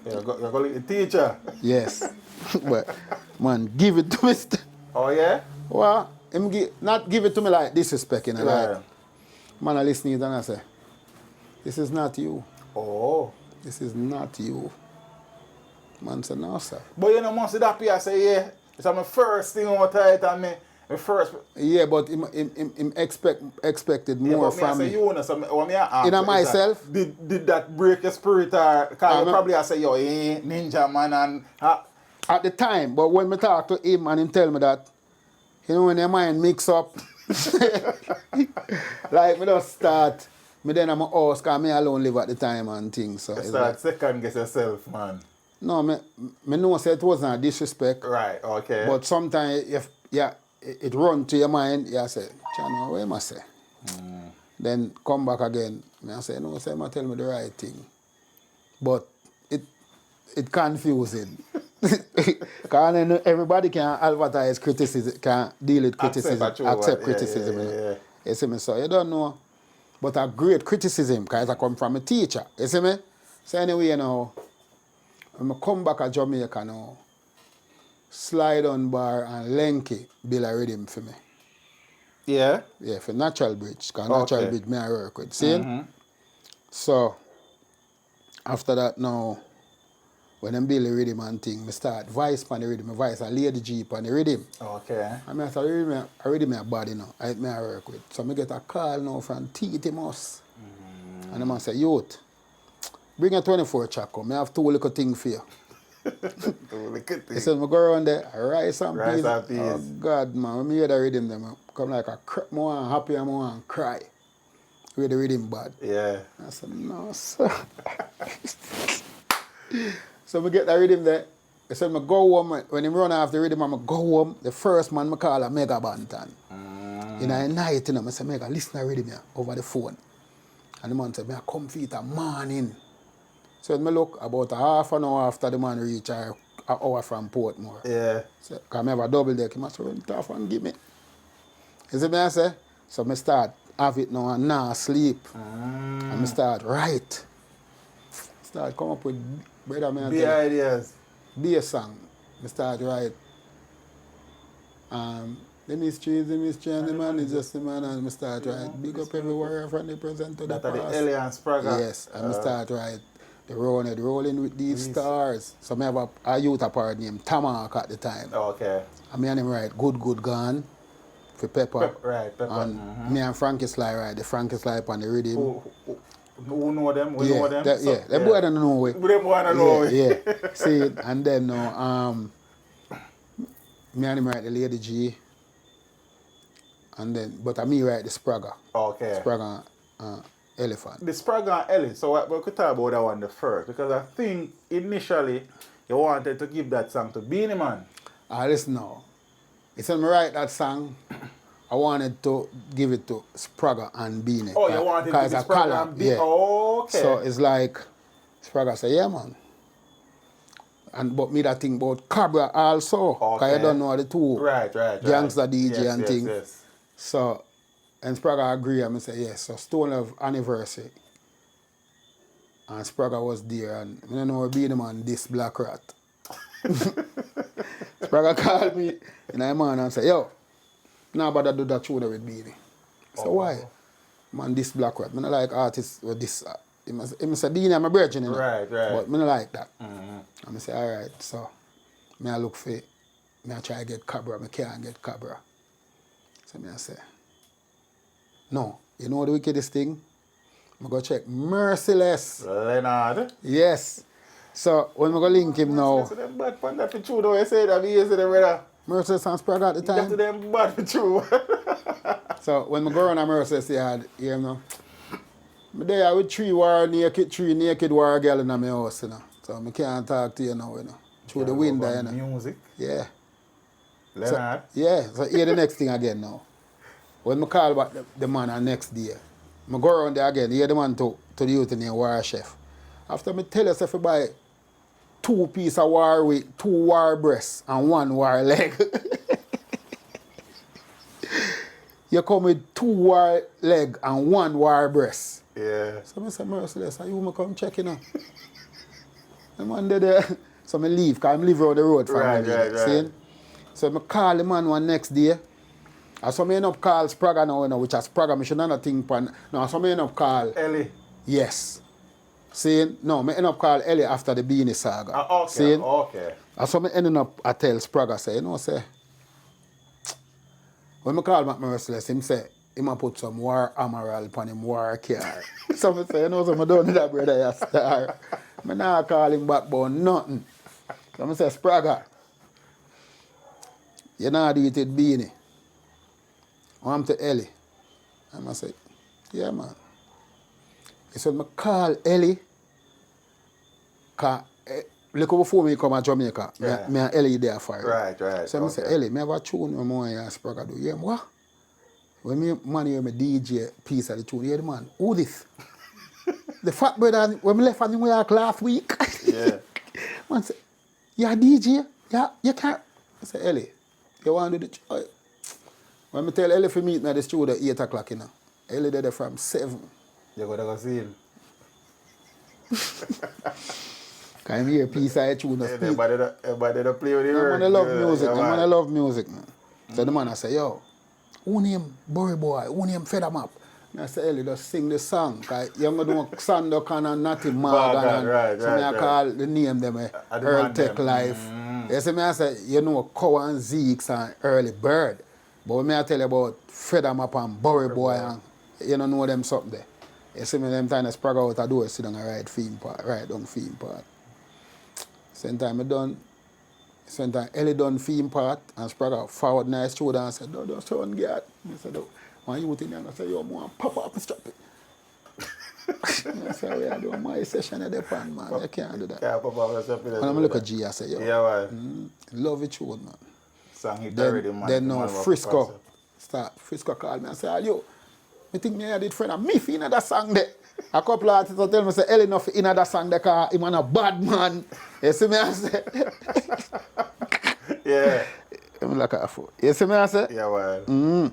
You're going to teacher? yes, but man, give it to me. Oh, yeah? Well, not give it to me like disrespect, you know, like, man, I listen to it and I say, this is not you. Oh. This is not you. Man said, no, sir. But you know, must that I say, yeah, it's my first thing on it and my first... Yeah, but him expected more from me. You know, so what me ask In myself? Did that break your spirit? Because you probably say, yo, Ninja Man and... At the time, but when I talk to him and him tell me that, you know, when your mind mix up, like, me just start, me then I'm a house, because me alone live at the time and things. So you start second guess yourself, man. No, me know say it wasn't a disrespect. Right, okay. But sometimes, if it run to your mind, you say, Chano, what am I say? Then come back again, I say, no, say, I tell me the right thing. But it confusing. Because everybody can advertise criticism, can deal with criticism, accept criticism. Yeah. You see me? So you don't know. But a great criticism, because I come from a teacher. You see me? So anyway, you know, when I come back to Jamaica now, Slide on Bar and Lenky build a rhythm for me. Yeah? Yeah, for Natural Bridge. Because Natural Bridge me I work with. See? So, after that now, when I build the rhythm and thing, I start voice on the rhythm, I voice a Lady G on the rhythm. Okay. And I start rhythm my body now, I work with. So I get a call now from Titi Moss. And the man say, youth, bring a 24 track come. I have two little things for you. He said, I go around there, rice and peas. Oh God, man, when I hear the rhythm, I come like a more happy and more and cry. With the rhythm bad. Yeah. I said, no, sir. So I get the rhythm there. I said, I go home. When I run off the rhythm, I go home. The first man I call a Mega Bantan. In the night, you know, I say, Mega, listen to the rhythm here, over the phone. And the man said, I come for it a morning. So when I look, about a half an hour after the man reach, an hour from Portmore. Yeah. So, because I have a double deck, I said, run it off and give me. You see what I say? So I start have it now and now sleep. And I start write. Start come up with brother man. Be ideas. Be a song. I start write. The mystery is the mystery and the man is just the man, and I start write. Big up everywhere from the present to the past. That are the alien Sprague. Yes, and I start write. The road rolling with these stars. So I have a youth apart named Tamak at the time. Okay. And me and him write Good Good Gone for Pepper. Pepper. And me and Frankie Sly write the Frankie Sly on the rhythm. Who know them? We know them? Them boy don't know it. Them boy don't know it. Yeah. See, and then me and him write the Lady G. And then, but me write the Sprague. Okay. Sprague Elephant. The Sprague and Ellie, so we could talk about that one the first, because I think initially you wanted to give that song to Beanie Man. Listen now. It's when I write that song, I wanted to give it to Sprague and Beanie. Oh, you wanted to give it to Sprague and Beanie? Yeah. Oh, okay. So it's like, Sprague say, yeah, man. But me that thing about Cabra also, because I don't know the two. Right. Gangsta DJ and thing. Yes. So And Spragga agree, and I say, yes, so Stone Love anniversary. And Spragga was there, and I don't know what be the man, this Black Rat. Spragga called me in the morning and say, yo, now about to do that tune with Beanie. I said, why? Man, this Black Rat. I don't like artists with this. He say, Beanie, I'm a virgin, you know. Right. But I don't like that. And I say, all right, so I look for it. I try to get Cabra. I can't get Cabra. So I say, no, you know the wickedest thing? I go check Merciless. Leonard. Yes. So when I go link him now, So them bad for that for true though, you say that we say them brother. Merciless and Spragga at the That to time. them bad for true. So when I go around a Merciless yard, you know, I'm there with three naked war girl in my house, you know. So I can't talk to you now, you know. Through the window, you know. Music. Yeah. Leonard. So here the next thing again now. When I call back the man the next day, I go around there again, hear the man to the youth in the war chef. After I tell yourself to buy 2 pieces of war with 2 war breasts and 1 war leg. You come with 2 war leg and 1 war breast. Yeah. So I say, Merciless, are you come check in? The man there. So I leave, because I live around the road from Right. See? So I call the man one next day. And so I end up call Spragga now, you know, which is Spragga, I should not think pan. No, so I end up call. Ellie. Yes. See? No, I end up call Ellie after the Beanie saga. Okay. See? Okay. And so I ended up, I tell Spragga, say, you know, say, when I call back Merciless, him say, he might put some war Amaral upon him war car. So I say, you know, so I don't do that, brother, you star. I not call him back about nothing. So I say, Spragga, you not do it with Beanie. I'm to Ellie. And I say, yeah, man. He said, I call Ellie, because look before me come to Jamaica, Yeah. me and Ellie there for it. Right. So I say, Ellie, I have a tune with me and Spragga do. Yeah, what? When me man hear me DJ piece of the tune, yeah, the man, who this? The fat brother, when we left on New York last week. Yeah. Man say, yeah, DJ? Yeah, you can't. I say, Ellie, you want to do the tune? When I tell Ellie to meet me at the studio at 8 o'clock, you know, Ellie there from 7. You gotta go see him. Can you hear a piece of the tune? Everybody that play with the I word. love music. I love music, man. So the man I say, yo, who name Burry Boy? Who name Feather Map? And I say, Ellie, just sing the song. Because you're going to do Sandokan and Natty Morgan. Right. So I call the name them Earl Tech Life. You see me, I say, you know, Cow and Zeeks and Early Bird. But when I tell you about Feather Map and Burry Boy, and you don't know them something there. You see me, them time I Spragga out the door, sit down and ride down theme part. Same time I done, same time Ellie done theme part, and Spragga forward nice shoulder and said, no, don't turn get. I said, oh, when you in there, I said, yo, man, pop up and strap it. I said, we are doing my session at the pan, man. I can't do that. Yeah, pop up and strap it. When I look at G, I say, yo, Yeah, love it tune, man. Song hit already, man. Then now Frisco called me and said, yo, I think me had it friend and me for another song there. A couple of artists tell me, say, Ellie enough in another song there because he's a bad man. You see me, I say? Yeah. I'm like a fool. You see me, I say? Yeah,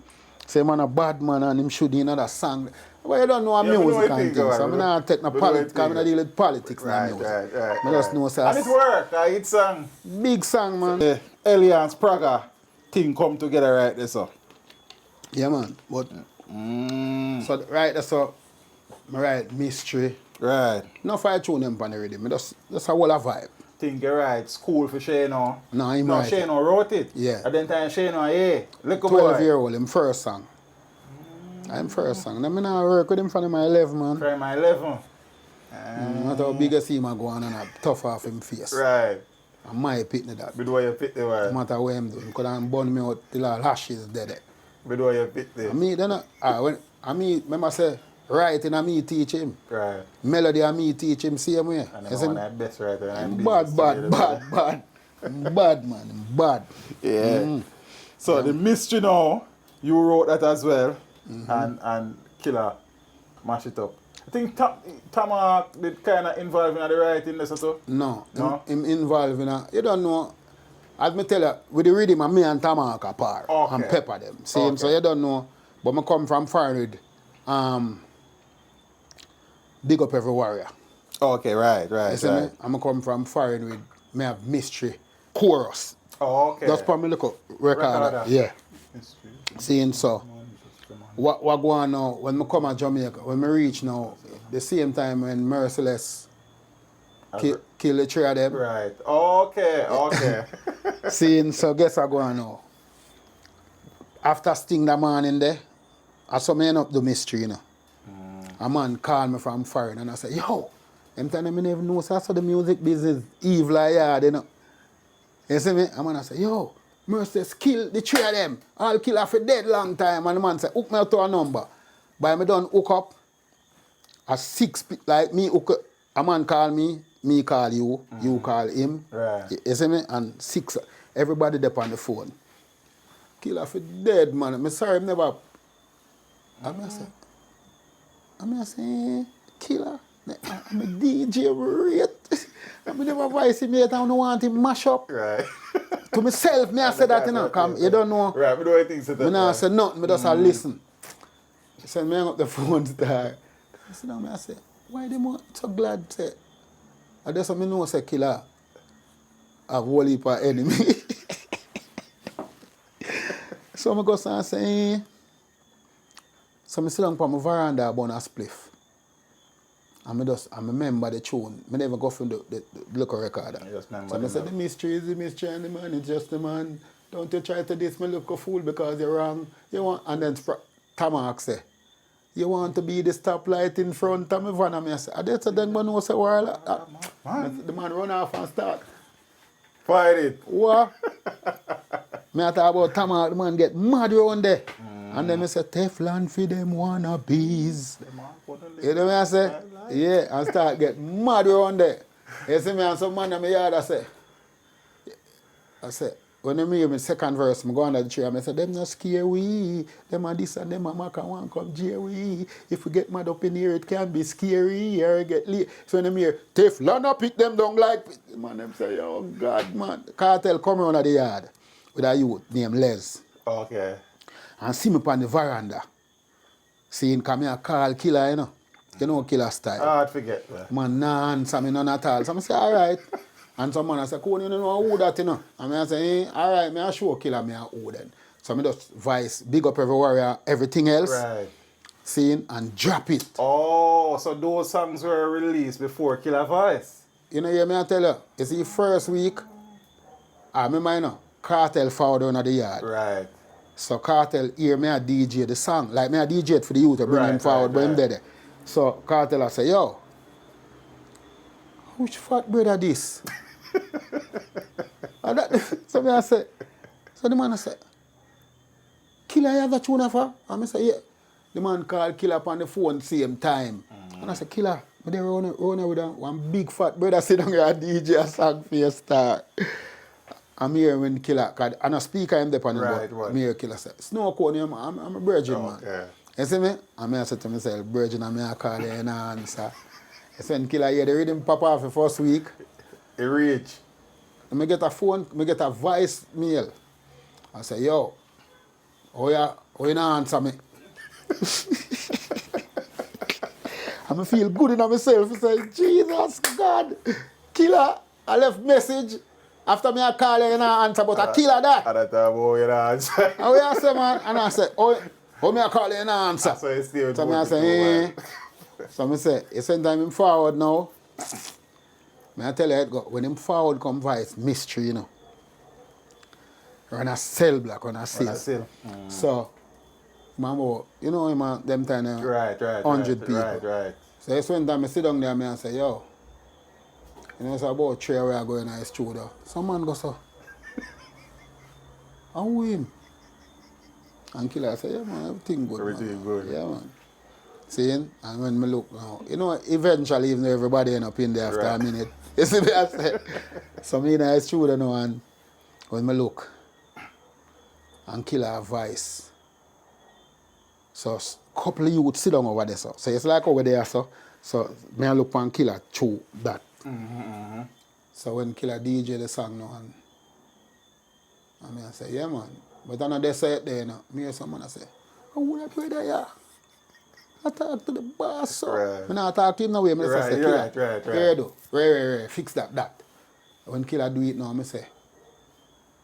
Say, man, a bad man and him should in another song. Well, you don't know Yeah, music know and it things. is, So I'm not taking no politics because I'm not dealing with politics and music. Right. I just know, say, And it worked. It's song. big song, man. Yeah. Ellie and Spragga thing come together right there, so. Yeah, man. But, so right there, so, I write Mystery. Right. No fire tune them on the rhythm. Just a whole vibe. Think you're right. School for Shano. No, him No, right. Shano wrote it. Yeah. At then time Shano, yeah. Look 12-year-old, him first song. I'm first song. Then I not work with him from my 11, man. Try my 11. Not how big as him go on and a tough off him face. Right. And my pitney that. But why you pick the No word? matter what him do. Because I'm burn me out till all ashes dead. But why you pick the? I mean, then remember say, writing and me teach him. Right. Melody and me teach him same way. And You the see one me? that best writer. and Bad. Bad, man. Bad. Yeah. So the mystery now, you wrote that as well. And Killer mash it up. I think Tama did kind of involved in the writing this too. No. No? Him involved in a, you don't know. As me tell you, with the rhythm, me and Tamark apart Okay. and pepper them. See Okay. him, so you don't know. But I come from foreign with big up every warrior. Okay, right. You see me? I'm come from foreign with me have mystery chorus. Oh, okay. That's probably look up record. Yeah. Seeing so. What go on now when I come to Jamaica, when I reach now, the same time when Merciless kill the three of them. Right. Okay. Seeing so guess what go on now. After Sting that man in there, I saw me end up the mystery, you know. A man called me from foreign and I said, yo, them time I never know, so I saw the music business evil like that, you know. You see me? And man I said, yo, Mercedes kill the three of them. I'll kill her for dead long time. And the man said, hook me up to a number. But I done hook up a 6, like me hook up, a man call me call you, you call him. Right. You see me? And 6, everybody there on the phone. Kill her for dead, man. I'm sorry, I'm never. I'm say, killer. I'm a DJ rate. I'm never voice him yet. I don't want him mash up. Right. To myself, I say that, you know. Come, you don't know. Right, I don't think so. I say nothing, I just listen. He said, me hang up the phone start. I sit down, I say, why them so glad? Say, I just know say killer have whole heap of enemy. So I go and say, so I sit down on my veranda about a spliff. And I remember the tune. I never go from the local recorder. So I said, the mystery is the mystery and the man is just the man. Don't you try to this me look a fool because you're wrong. You want, and then Tamak say, you want to be the stoplight in front of me van. And I say, I just then man know say, the man run off and start. Fight it. What? Me I talk about Tamak, the man get mad around there. And then I say, Teflon for them wannabes. You know what I say? Yeah, and start get mad around there. You see me and some man in my yard, I say, when they hear me second verse, I go under the tree and I say, them not scare we. Them are this and them are mac and one come jail we. If we get mad up in here, it can be scary or get late. So when they hear, Teflon I pick them down like, man, them say, oh God, man. Cartel come around the yard with a youth named Les. Okay. And see me on the veranda. Seeing come here call killer, you know. You know killer style. I forget that. Man, nah answer me none at all. So I say, all right. And some man I say, Cone, you don't know who that, you know. And I say, all right, I show killer me who then. So I just voice, big up every warrior, everything else. Right. Seeing and drop it. Oh, so those songs were released before Killer Voice. You know, yeah, me I tell you, it's the first week, I remember, you know, Cartel forward on the yard. Right. So Cartel hear me a DJ the song. Like me a DJ it for the youth to bring him forward, but him there. So Cartel I say, yo, which fat brother this? So me I say, so the man I say, Killer, you have a tune for? And I say, yeah. The man called Killer up on the phone same time. And I say, Killer, but they run with one big fat brother sit down here a DJ a song for your star. I'm here when Killer, and a speaker him there on the right, board. I'm here Killer say, Snowcone, I'm a virgin, man. Okay. You see me? And I said to myself, virgin, and I call you and I answer. I said, Killer, yeah, the rhythm pop off the first week. It reach. And I get a phone, I get a voice mail. I say, yo, how you not answer me? I feel good in myself. I say, Jesus, God, Killer, I left message. After me, I call you and I answer, but I killer that. And I thought, oh, you know, answer. And I say, man, and I say, oh, me I call you and I answer. So it's still so I say, eh. So I say, you send time him forward now. I tell you, it go. When him forward come voice, mystery, you know. Run a cell block, run a cell. So, man, you know, man, them time, right, 100 people. Right. So it's when time I sit down there and I say, yo, you know, it's about 3 hours ago in the studio. Some man go so. And win. And Killer say, yeah man, everything good. Everything good. Yeah man. Seeing? And when me look now, you know, eventually even though everybody end up in there after a minute. You see what I say? So me in the studio now and when me look and Killer voice. So couple of youths sit down over there so. So it's like over there so. So me I look on Killer through that. So when Killer DJ the song now and I say, yeah man. But I know they say it there, you know. Me hear someone I say, I would have played there. I talk to the boss, so. Right. I not talk to him no way. I just Right, say, Killer, right. here do. Right. Fix that. When Killer do it now, I say,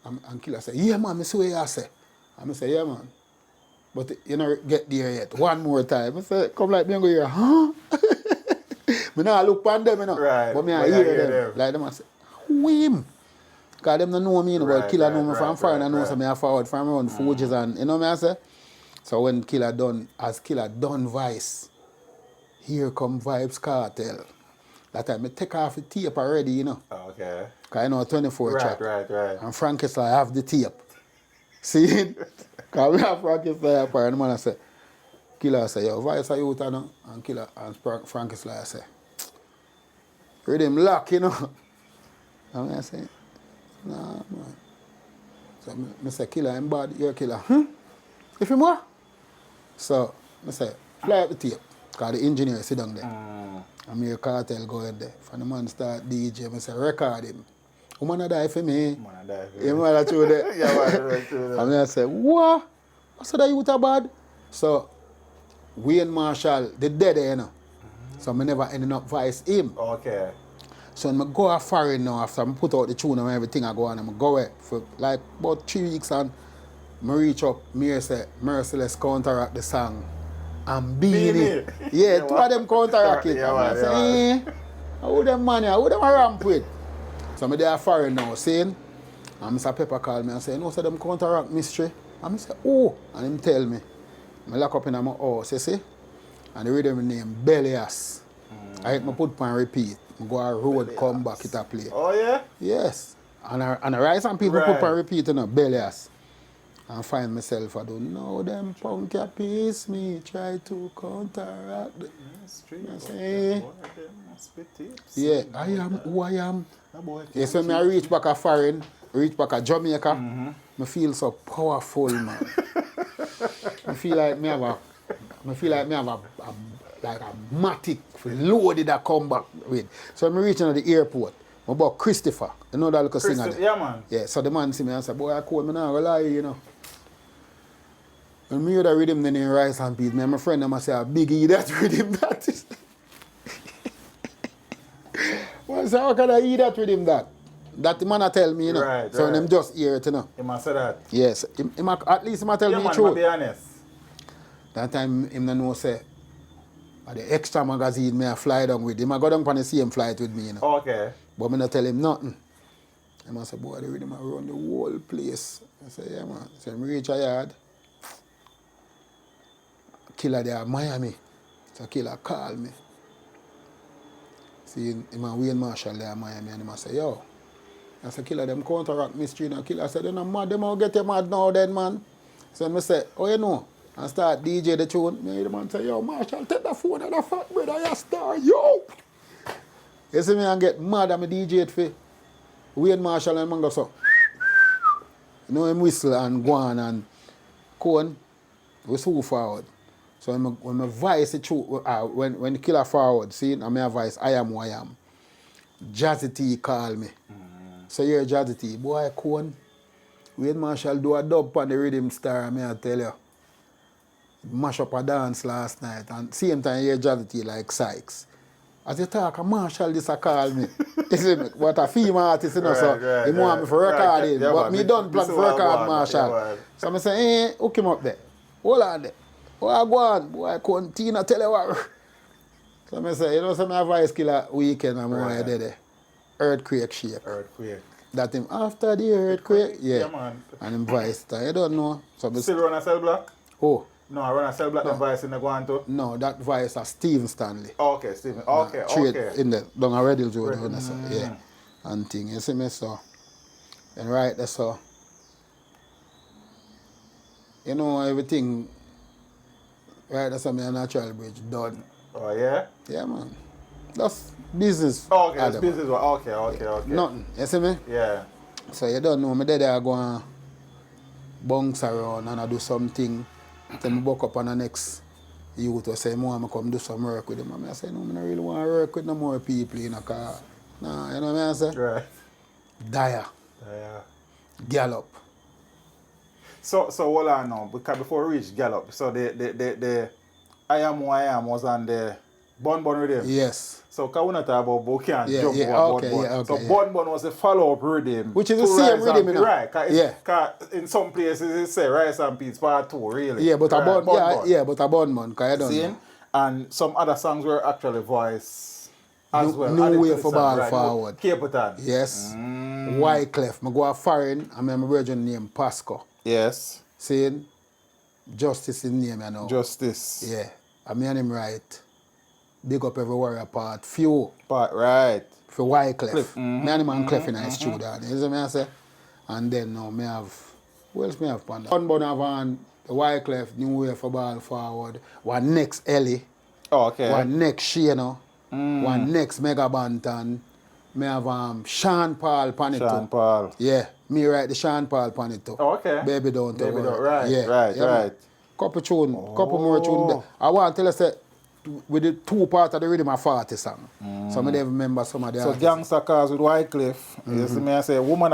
and Killer say, yeah, man, I see what you say. And I say, yeah, man. But you don't get there yet. One more time. I say, come like me and go here, huh? I not look on them, you know. Right. But I hear them. Like them, I say, who him? Because them don't know me, you know, but Killer know me from far, and I know some I forward from around Fuji's and, you know what I say? So when Killer done Vice, here come Vibes Cartel. That time I take off the tape already, you know. Okay. Because I know 24 track. Right. And Frankie Sly have the tape. See? Because we have Frankie Sly up and the man I say, Killer say, yo, Vice are you out now? And Killer and Frankie Sly say, rhythm lock, you know. And I say, nah, man. So I say, Killer, I'm bad, you're Killer. If you more? So I say, fly up the tape. Because the engineer sit down there. And me cartel go ahead there. From the man start DJ, I say, record him. Woman die for me. Man, die for you. Man that true there. Yeah, man, true there. And I say, what? I said that you are bad. So Wayne Marshall, the dead you know. So I never ended up vice him. Okay. So when I go a foreign now, after I put out the tune and everything I go on, I go away for like about 3 weeks and I reach up, me say, Merciless counteract the song. And Beanie. Yeah, two of them counteract it. Yeah, I say, how them money, how them ramp with? So I'm there foreign now, saying, and Mr. Pepper called me and say, no, so them counteract mystery. And I say, oh, and him tell me. I lock up in my house, you see? And the rhythm name Bellias. I put on repeat. I go a road, Bellias. Come back, it a play. Oh, yeah? Yes. And I write some people put on repeat, you know, Bellias. And find myself, I don't know them punk a piece me, try to counteract. I say, yeah, I am who I am. Yes, when I reach back a foreign, reach back a Jamaica, I feel so powerful, man. I feel like me have a matic loaded that come back with. So I'm reaching at the airport. I bought Christopher, you know that little singer there? Yeah, man. Yeah, so the man see me and say, boy, I call me now, I lie, you know. When me hear that rhythm then in Rice and Peas, me and my friend them say, Biggie, that rhythm that is. Well, I say, how can I hear that rhythm that? That the man a tell me, you know. Right, so them just hear it, you know. He must say that. Yes, at least he tell me the truth. Be honest. That time him no know say, the extra magazine me I fly down with him. I go down on the same flight with me, you know. Okay. But me not tell him nothing. He must say, boy, the rhythm around the whole place. I say, yeah, man. So I reach a yard. Killer there in Miami. So Killer call me. See, him and Wayne Marshall there in Miami, and he must say, yo. I say, Killer, them counteract mystery. And Killer said, they're not mad. Them all get you mad now then, man. So I say, oh, you know. And start DJ the tune. Me the man say, yo, Marshall, take the phone and the fat brother, you star, yo. You see me and get mad at me DJ it for Wayne Marshall and man go so. You know him whistle and go on and cone, we so forward. So when my voice it true, when the Killer forward, see, and my voice, I am who I am. Jazzy T call me. So you're Jazzy T, boy, cone. Wayne Marshall do a dub on the rhythm star, I tell you. Mash up a dance last night, and same time you hear Jazzy T like Sykes. As you talk, a Marshall this a call me. You see me? But a female artist, you know, so he want me for recording. Yeah, but me don't plan for record Marshall. Yeah, so I say, hey, hook him up there. Hold on there. Oh, I go on. Boy, I continue tell you what. So I say, you know, some advice Killer weekend and more there. Earthquake shake. Earthquake. That him after the earthquake, yeah. Man. And him voice, you don't know. So still run a cell block? Oh. No, I run a cell block the voice in the go on to? No, that voice is Stephen Stanley. Okay, Stephen. Okay. In the down a Red Hills Road, yeah. And thing, you see me, so. And right there, so. You know, everything, right there, so me a natural bridge done. Oh, yeah? Yeah, man. That's business. Okay, that's business. Okay. Nothing, you see me? Yeah. So you don't know, me there I go and bounce around and I do something. Then I buck up on the next youth or say, I want to come do some work with him. And I say, no, I don't really want to work with no more people in a car. Nah, you know what I say? Right. Dire. Gallop. So hold on now, because before we reach Gallop, so the I Am Who I Am was on the Bun Bun rhythm. Yes. So can we not talk about Boki and Yeah, Jump yeah, over okay, Bun Bun? yeah, okay, So yeah. Bun Bun was the follow-up rhythm. Which is to the same Rise rhythm, and you Peace. know. Right, cause Yeah. cause in some places it say Rise and Peace Part 2, really. Yeah, but right, a bun, yeah, but a bun man, cause I don't See? know. And some other songs were actually voiced as well. New added Way to the for song, Ball right? Forward. Capleton. Yes. Wyclef. I go a foreign, I remember virgin named Pasco. Yes. Saying Justice in name, you know. Justice. Yeah. I mean him right. Big up every warrior part. Few. Part, right. For Wyclef. Me and him and Clef in a studio. You see me I say? And then now me have, who else me have Panda? One bun have on the Wyclef, New Way for Ball Forward. One next Ellie. Oh, okay. One next Shano. One next Mega Bantan. Me have Sean Paul Panito. Sean Paul. Yeah, me write the Sean Paul Panito. Oh, okay. Baby don't Baby worry. Don't, right, Yeah, right, yeah, man. right. Couple tune, couple more tune. I want to tell us that with the two part of the rhythm of 40 song. Some of them remember some of the So artists. Gangsta Cars with Wyclef. You see me I say, woman,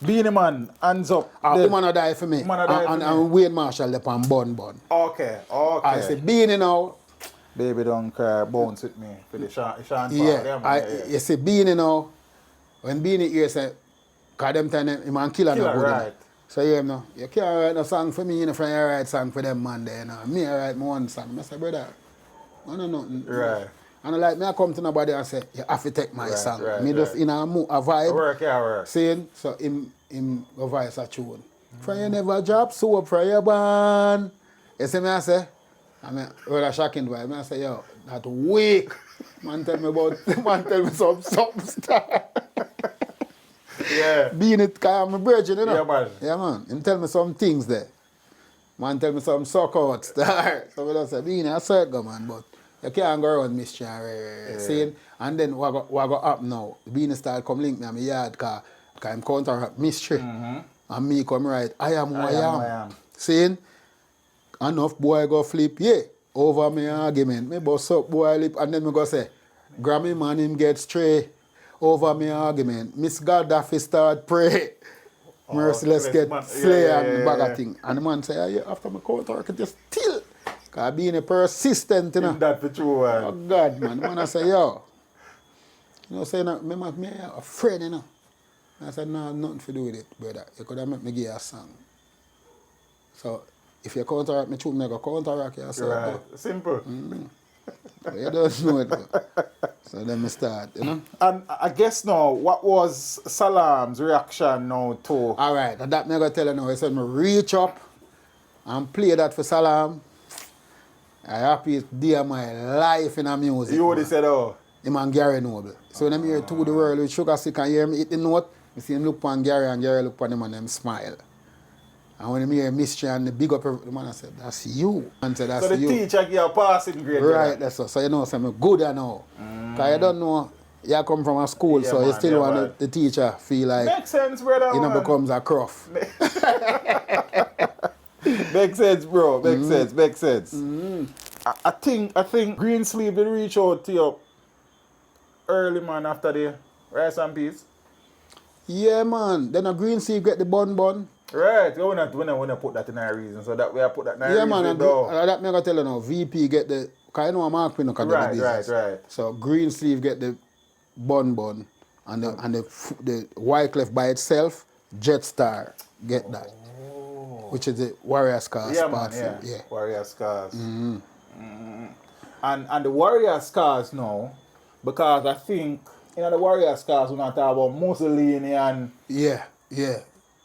Beanie Man, hands up. Woman a die for me. Woman a die for me. And Wayne Marshall up on Bun. Okay. I say, Beanie now. Baby Don't Cry, bounce with me. For the Sean Paul. Yeah, you see Beanie now. When Beanie hear say, cause them time him and Killer no good. Right. So you know, you can't write no song for me, you know, from you write song for them man there, you know. Me I write my one song. I say, brother, I know nothing. Right. And like me I come to nobody and say, you have to take my song. right, Me just in a vibe. Work. Saying, so him go voice a tune. From you never drop soap from your band. You see me I say? I mean, well, a shocking vibe. I say, yo, that weak. Man tell me some stuff. Yeah. Being it, cause I'm a virgin, you know. Yeah, man. Yeah, man. Him tell me some things there. Man tell me some suck out star. So we just say, being a circle, man, but you can't go around mystery and saying. And then what go up now? Being start come link me in my yard, cause I'm counter mystery. And me come right, I am who I am. Saying, enough boy go flip, yeah, over me argument. Me bust up boy lip, and then me go say, Grammy man him get stray. Over me argument. Miss Gaddafi start pray. Merciless get slay and bag of thing. And the man say, yeah, after my counter, I can just still. Because being a persistent, you know. That for true, man. Oh God, man. The man I say, yo. You know, say, me a friend, you know. I said, no, nothing to do with it, brother. You could have made me give you a song. So, if you counteract me, me go counteract you. Right. Simple. You don't know it. So then me start, you know. And I guess now, what was Salam's reaction now to... All right, that me go tell you now. He said me reach up and play that for Salam. I happy day of my life in a music. You already said, oh. Him and Gary Noble. So when I'm here to the world with Sugar Stick and hear me hit the note, I see him look on Gary and Gary look on him and them smile. And when I hear mystery and the big up, the man I said, that's you. And said, that's so the you. teacher give you a passing grade. Right, that's so. So you know, so I'm good I know. Because you don't know, you come from a school, Yeah, so man, you still want the teacher feel like, Makes sense, brother, you know, man. becomes a cruff. Makes sense, bro. Makes sense. I think Greensleeve will reach out to you early, man, after the Rice and Peace. Yeah, man. Then a Green Sea get the bun. Right. We not put that in our reason. So that we have put that in our Yeah, reason. man. And that me gonna tell you now. VP get the, because I know Mark Pino can do the business. Right. So Green Sleeve get the bun. And the Wyclef by itself, Jetstar get that. Which is the Warrior Scars part. Yeah. Warrior Scars. And the Warrior Scars now, because I think the Warrior Scars we're not talking about Mussolini and Yeah.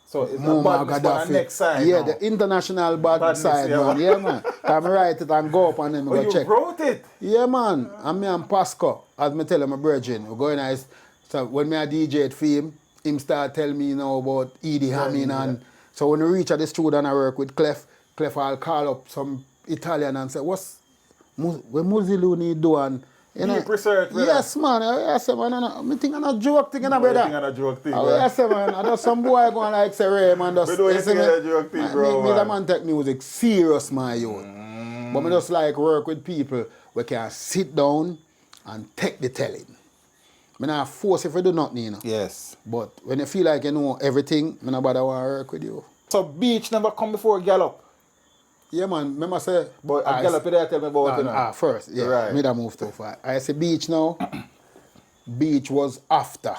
so it's Muammar a badness on the next side. Yeah, now. the international badness side, yeah, man. Yeah, man. Can I write it and go up and then Oh, go you check. wrote it? Yeah, man. And me and Pasco, as me tell him, my virgin, we're going nice. So when me a DJ for him start tell me about Edie Hamming and so when we reach at the studio and I work with Clef I'll call up some Italian and say, what Mussolini doing? You know, Deep research, brother. yes, man. I say, man, I think I'm a joke thing, brother. I think I'm a joke thing, I say, man, I just some boy going like say Remy, man. We don't think I'm a joke thing, bro. Me the man take music serious, my youth. But me just like work with people where can sit down and take the telling. Me not force if you do nothing, you know. Yes. But when you feel like you know everything, me not bother want to work with you. So Beach never come before Gallop. Yeah, man. Remember say... But Gallop, you tell me about it now. First, yeah. Right. Me that move too far. I say Beach now. Beach was after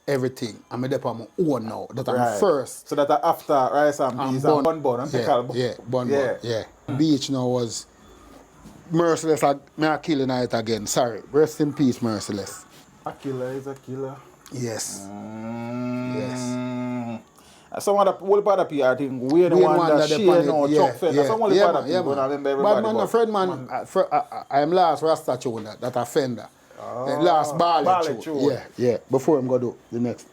everything. I'm there on my own now. That I'm first. So that after Rice and Peas and Bun and Pickle Bun. Yeah, Bun. Yeah. Beach now was... Merciless, me a kill night again. Sorry. Rest in peace, Merciless. A killer is a killer. Yes. Yes. Some other whole part of people, I think, Wayne Wonder, Shane, Chuck Fender. Some whole part of people, I remember everybody. Bad man, Fred man, I am last Rasta tune that offender. Last Ballet tune. Yeah. Before him go do the next.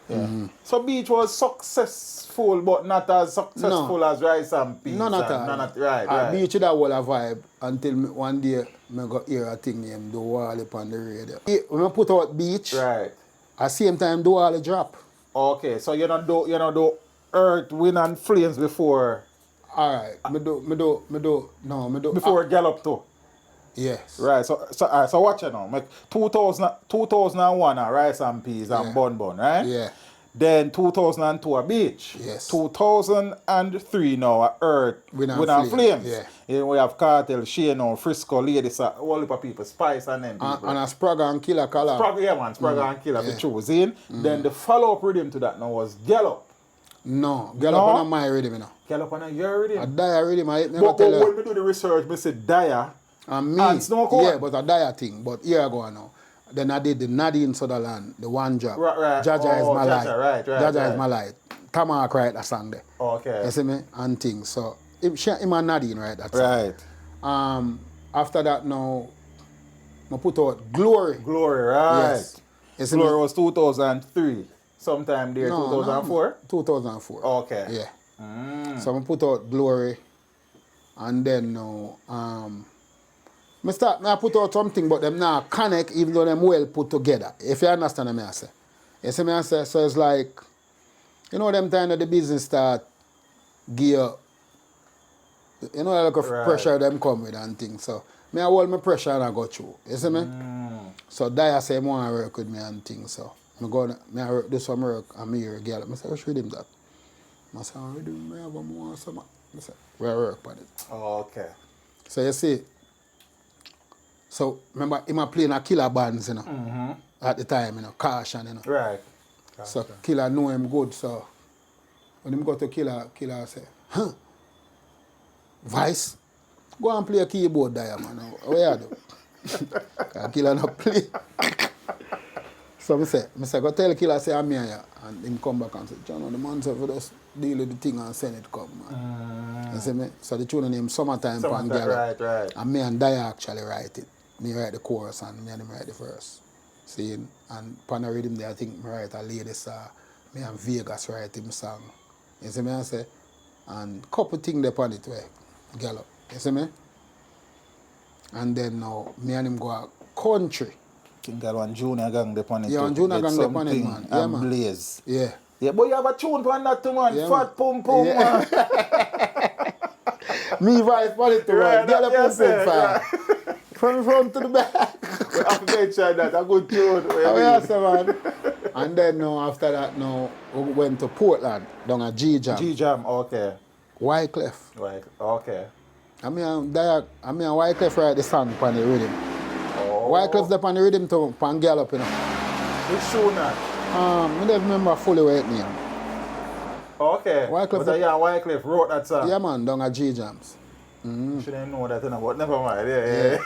Yeah. So Beach was successful, but not as successful as Rice and Peas. None at all. Right. Beach that whole a vibe until one day I got hear a thing named Do Wally on the radio. When I put out Beach, right. at the same time Do Wally drop. Okay, so you don't do Earth, Wind and Flames before. Alright, me do. Before Gallop too. Yes. Right, so watch it now. Like 2001 Rice and Peas and Bun, right? Yeah. Then 2002 a Beach. Yes. 2003 now a Earth, Wind and Flames. Yeah. Then we have Cartel, Shane, Frisco, Ladies, all the people, Spice and them people. And a Spragga and Killer Color. Spragga and Killer for choosing. Then the follow-up rhythm to that now was Gallop. No, Gallop on my rhythm, you know. Gallop on your rhythm? A Dire rhythm, I never but tell you. When we do the research, we said Dire. And me, and Snowcone. yeah, but a Dire thing. But here I go now. Then I did the Nadine Sutherland, the one drop. Right. JAH is my light. Right. JAH is my light. Tamark write that song there. Okay. You see me? And things. So, him and Nadine write that song. Right. After that now, I put out Glory. Glory, right. Yes. Glory was 2003. Sometime there, 2004? 2004. Okay. Yeah. So I put out Glory. And then now, I put out something, but them now connect, even though them well put together. If you understand what I say. You see me I say? So it's like, you know them time that the business start gear, you know like pressure them come with and things. So me I hold my pressure and I go through. You see me? So Dia say I want to work with me and things. So I do some work and me hear a girl. I say, what's redeem that? I say, I redeem I have more some. I say, we work on it. Oh, okay. So you see, so remember him playing a Killer bands, you know, at the time, you know, Caution, you know. Right. So Killer know him good, so when him go to Killer say, Vice, go and play a keyboard there, man. What you do? Because Killer not play. So I say, go tell Killer, say, I'm here. And him come back and say, John, the man said, for just deal with the thing and send it come, man. You see me? So the tune name Summertime Pan Gallop. Right. And me and Dia actually write it. Me write the chorus and me and him write the verse. See? And Pan rhythm there, I think me write a lady song. Me and Vegas write him song. You see me? I say? And couple things there on it, way. Gallop. You see me? And then now, me and him go out country. King got one Junior gang upon it. Yeah, one Junior gang upon it, man. Yeah, man. Blaze. Yeah. Yeah, but you have a tune on that too, man. Yeah, Fat Pum Pum, man. Me vibe on it too, man. Gallop Pum Pum fire. From front to the back. We have to mention that. A good tune. Oh, yes, man. And then now, after that, now, we went to Portland, down at G-Jam. G-Jam, okay. Wyclef. Right, okay. I mean, Wyclef write the song on the rhythm. Oh. Wyclef up on the rhythm to pan Gallop, you know. Which tune that? I don't remember fully what it name. Okay. Wyclef. But Wyclef wrote that song. Yeah, man, down at G-Jams. Shouldn't know that, but never mind. Yeah.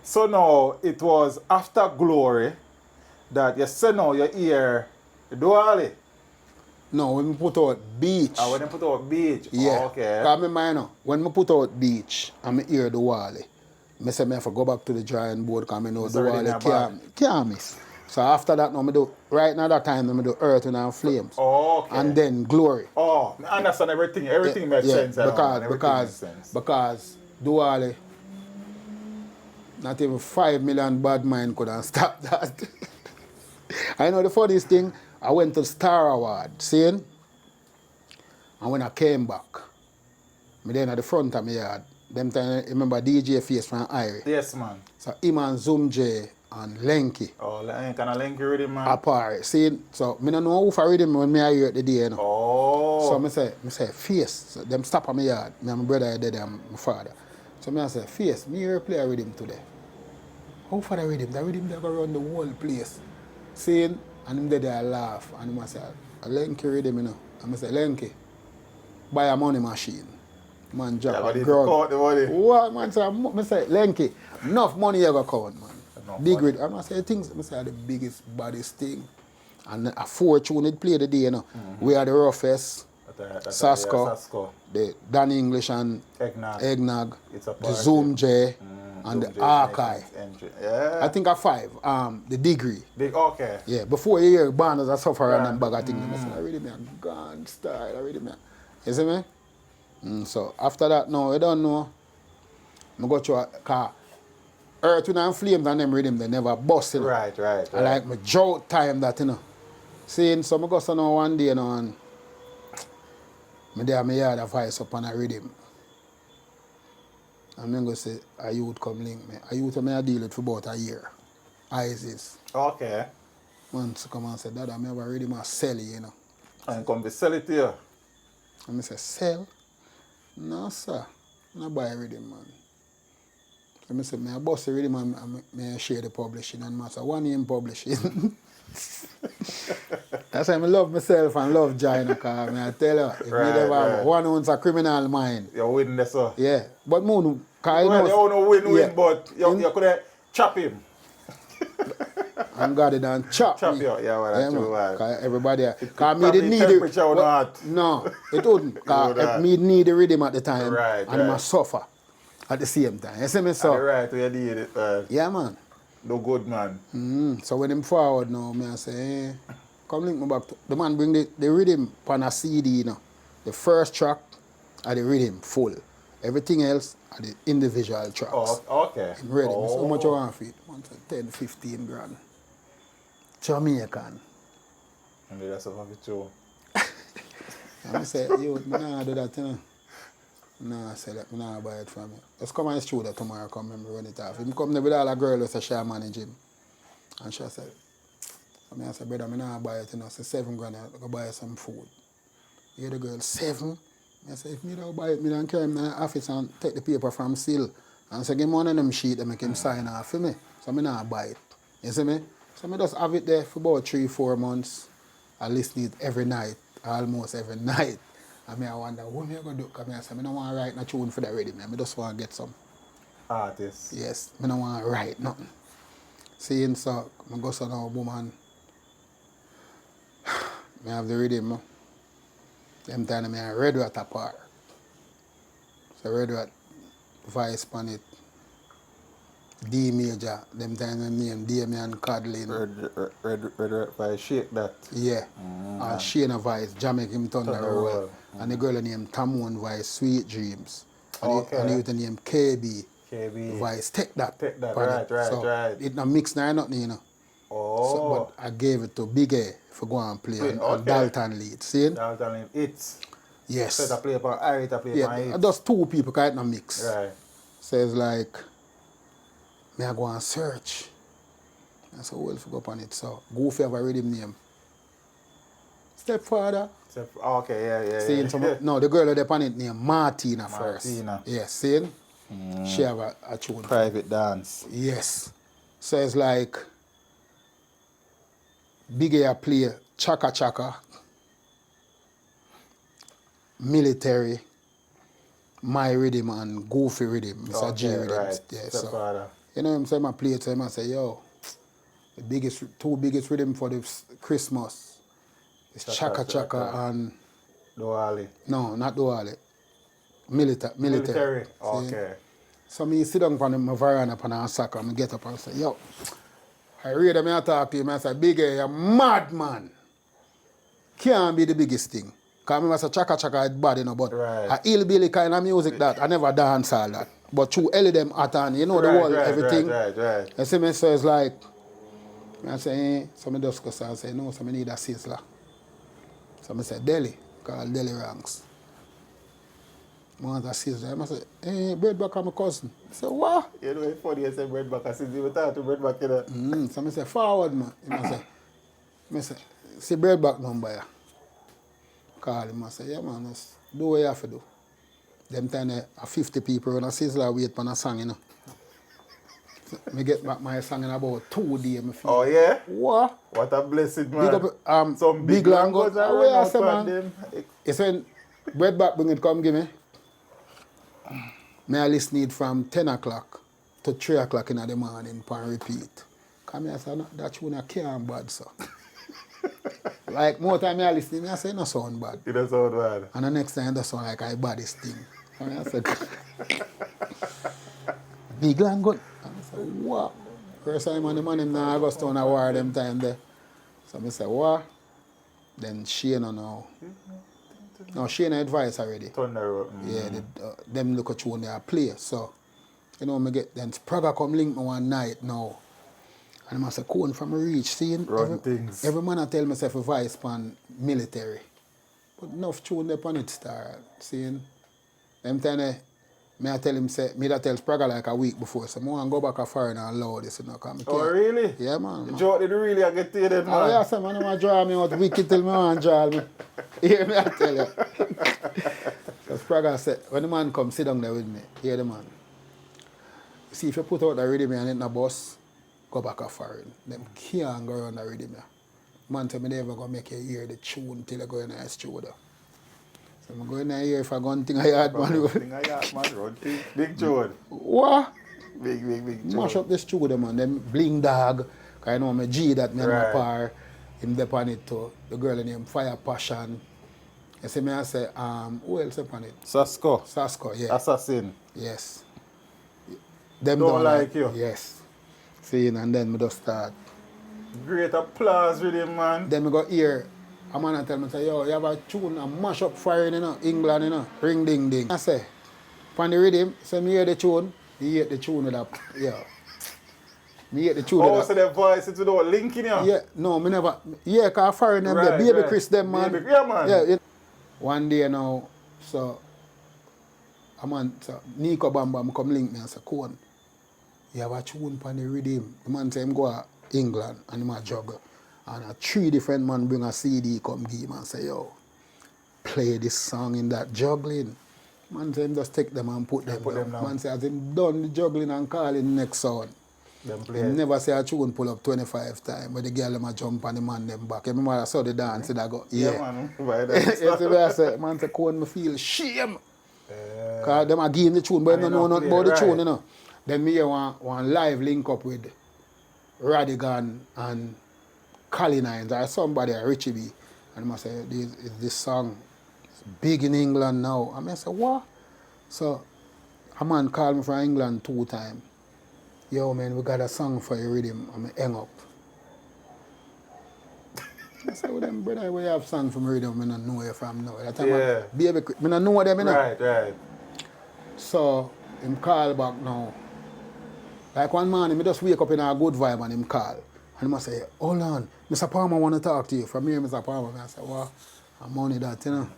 So now, it was after Glory that you said now you hear Duali. No, when we put out Beach. When you put out Beach? Yeah. Oh, okay. Because I remember, when we put out Beach and I hear Duali, I say I have to go back to the drawing board because I know Duali can't miss. So after that, now, right now that time, I do Earth and Flames. Oh, okay. And then Glory. Oh, I understand everything. Everything makes sense. Because Duali, not even 5 million bad mind couldn't stop that. I know the funniest thing, I went to Star Award, seeing? And when I came back, I then at the front of my yard, them time, remember DJ Face from Irie? Yes, man. So him and Zoom J and Lenky. Oh, kind of link rhythm, man. Apart. See, so I don't know who for rhythm when I hear it the day, you know. Oh. So I say, face. So them stop at my yard. Me and my brother are dead and my father. So I say, face, me here play a rhythm today. How for the rhythm? The rhythm they go around the whole place. Saying, and him there I laugh. And I say, a Lenky rhythm, you know. And I say, Lenky, buy a money machine. Man, drop a ground. What, man? So I say, Lenky, enough money you go count, man. Big red. I'm say things. I say the biggest, baddest thing, and a 4-tune it play the day, you know. We are the roughest, Sasko, the Dan English and Eggnog, the Zoom J, and the Archive. Yeah. I think a 5. The Degree. Okay. Yeah. Before you hear banners, I suffer and them bag of things. I say I really me a gun style. I really me. You see me? So after that, no, I don't know. I go to a car. Earth, Wind and Flames and them rhythm, they never bust, you know. Right. I like my drought time that, you know. Seeing some of us know one day, you know, and I there my yard a voice up on a rhythm. And I'm going to say, a youth come link me. A youth I deal with for about a year. ISIS. Okay. Man to come and say, Dad, I have a rhythm a sell, you know. And come to sell it to you. And I say, sell? No, sir. I buy a rhythm, man. So I say, I boss the rhythm and I share the publishing and master one name publishing. That's why I love myself and love China, because I tell you, if me never have one owns a criminal mind. You're winning this, sir. Yeah. But Moon, because you don't win, but you could have chop him. And got it and chop me. You, that's true. Because everybody, because me didn't need it. No, it wouldn't. Because me need the rhythm at the time. And I must suffer at the same time. You see me, so? Right, you need it. Yeah, man. No good, man. So when I'm forward now, I say, hey, come link me back. The man bring the rhythm on a CD, you know. The first track are the rhythm full. Everything else are the individual tracks. Oh, okay. I'm ready. So much I want for it? 10, 15 grand. Jamaican. And that's a fucking show. I say, yo, I don't do that, you know. No, I say that, I don't buy it from you. Just come and show that tomorrow, come and run it off. He come there with all the girls who say she manage him. And she said, I said, brother, I don't buy it, you know. So 7 grand, I go buy some food. You hear the girl, 7? I said, if me don't buy it, I don't carry him in the office and take the paper from Seal. And say, give me one of them sheets and make him sign off for me. So I don't buy it. You see me? So I just have it there for about 3-4 months. I listen it every night, almost every night. I wonder, what am I going to do? Because I say, I don't want to write no tune for the rhythm. I just want to get some artists. Yes, I don't want to write nothing. Seeing so, I go to now, woman. I have the rhythm. Them time I Red Rat apart. So Red Rat, voice on it. D major, them time I name Damien Codlin. Red Rat voice, shake that. Yeah. And Shane voice, Jamaica Thunder Roll. And the girl named Tamon voice, Sweet Dreams. And the youth named KB. Voice, take that. Right. It's not mixed now, nothing, you know. Oh. So, but I gave it to Big A for go and play. And Dalton lead. See? Dalton lead. It's. Yes. So I play upon Harriet, I play upon it. Just 2 people, because it's not mix. Right. So it's like, I go and search. I said, well, if you go upon it. So, Goofy have a rhythm name. Stepfather. Okay, yeah. Seeing some, no, the girl that upon it named Martina first. Yeah, seeing? She have a tune. Private dance. Yes. So it's like, Big A play Chaka Chaka, Military, My Rhythm, and Goofy Rhythm. It's a G Rhythm. Right. Yeah, so, you know what I'm saying? I play it, so I say, yo, the 2 biggest rhythm for the Christmas is Chaka Chaka and... Doali. No, not Doali. Military. Okay. So me sit down on my veranda upon a soccer and I get up and say, yo, I read them and talk to him and I say, Big A, you're mad, man. Can't be the biggest thing. Because I say Chaka Chaka is bad, you know, but a hillbilly kind of music that I never dance all that. But through Ellie them at and you know the whole everything. Right. You see me, so it's like, I say, so I just go and say, no, so I need a sizzler. So I say, Delhi, called Delhi Ranks. I want a sister. I say, hey, Breadback are my cousin. I say, what? You know, it's funny you say Breadback. I since you talk to Breadback, you know. So I say, forward, man. I say, see Breadback number here. Call him. I say, yeah, man, just do what you have to do. Them time 50 people on a sizzler wait for a song, you know. So, I get back my song in about 2 days. Oh, yeah? What? What a blessed man. Big up, some big language are where I running say, out man? on them. He said, Breadback bring it, come give me. I listen it from 10 o'clock to 3 o'clock in the morning and repeat. Come here, I say, that tune can't bad, so. Like, more time I listen, I say, no sound bad. It does sound bad. And the next time, that sound like I baddest thing. And I said, big language. And I said, what? First time on the man in Augustown, I wore them time there. So I said, what? Then Shane now. No, Shane advice already. Thunder. Yeah, them look at tune they play. So, you know, me get then Praga come link me one night now. And I say, Cone from a reach, seeing every man I tell myself a voice pan military. But enough tune there on it start. Seeing them time me I tell him say me that tells Praga like a week before. So I want to go back a foreign and loud this, you know. Oh really? Yeah, man. Joe did really I get to you then, man. Oh yeah, so man, I want to draw me out wicked till me want to draw me. Hear me I tell you. Because Praga said, when the man come sit down there with me, hear the man. See if you put out the rhythm and in the bus, go back a foreign. Them can't go around the rhythm. Man tell me never gonna make you hear the tune till you go in the studio. So I'm going in here if I go and think I had man. Thing I got, man. Run thing. Big tune. What? Big tune. Mash up the studio, man. Them bling dog. Cause I know my G that me and my par. Him depend it too. The girl named Fire Passion. You see me I say, who else upon it? Sasko, yeah. Assassin. Yes. Them Don't like you. Yes. See, and then me just start. Great applause with him, man. Then me go hear a man and tell me, say, yo, you have a tune and mash up fire, you know, England, you know, ring ding ding. I say, upon the rhythm, so me hear the tune, he hear the tune with that, yeah. Me hear the tune with that. Oh, so the voice is without linking you? Yeah, no, me never, yeah, cause fire them there, Baby Chris them, man. Yeah, man. Yeah, one day now, so, a man, so, Nico Bam Bam come link me and say, Cone, you have a tune upon the rhythm. The man say him go to England and him a juggle. And 3 different men bring a CD come give him and say, yo, play this song in that juggling. Man say him just take them and put them down. Man say as him done the juggling and call in the next sound. He never say a tune pull up 25 times, but the girl them a jump and the man them back. Remember I saw the dance, that go, yeah. Man. Why that? I say, man say, Cone, me feel shame. Because them a give him the tune, but they don't know nothing about the tune, you know. Then me hear one live link up with Radigan and Colin Hines or somebody, Richie B. And I say, this song is big in England now. And I say, what? So a man called me from England 2 times. Yo, man, we got a song for you rhythm. And I hang up. I said, well, them brother, we have song from rhythm, I don't know you from now. That time I don't know them, you know. Right. So him call back now. Like one morning, I just wake up in a good vibe and him call. And he say, hold on, Mr. Palmer want to talk to you. From here, Mr. Palmer. I say, well, I'm only that, you know.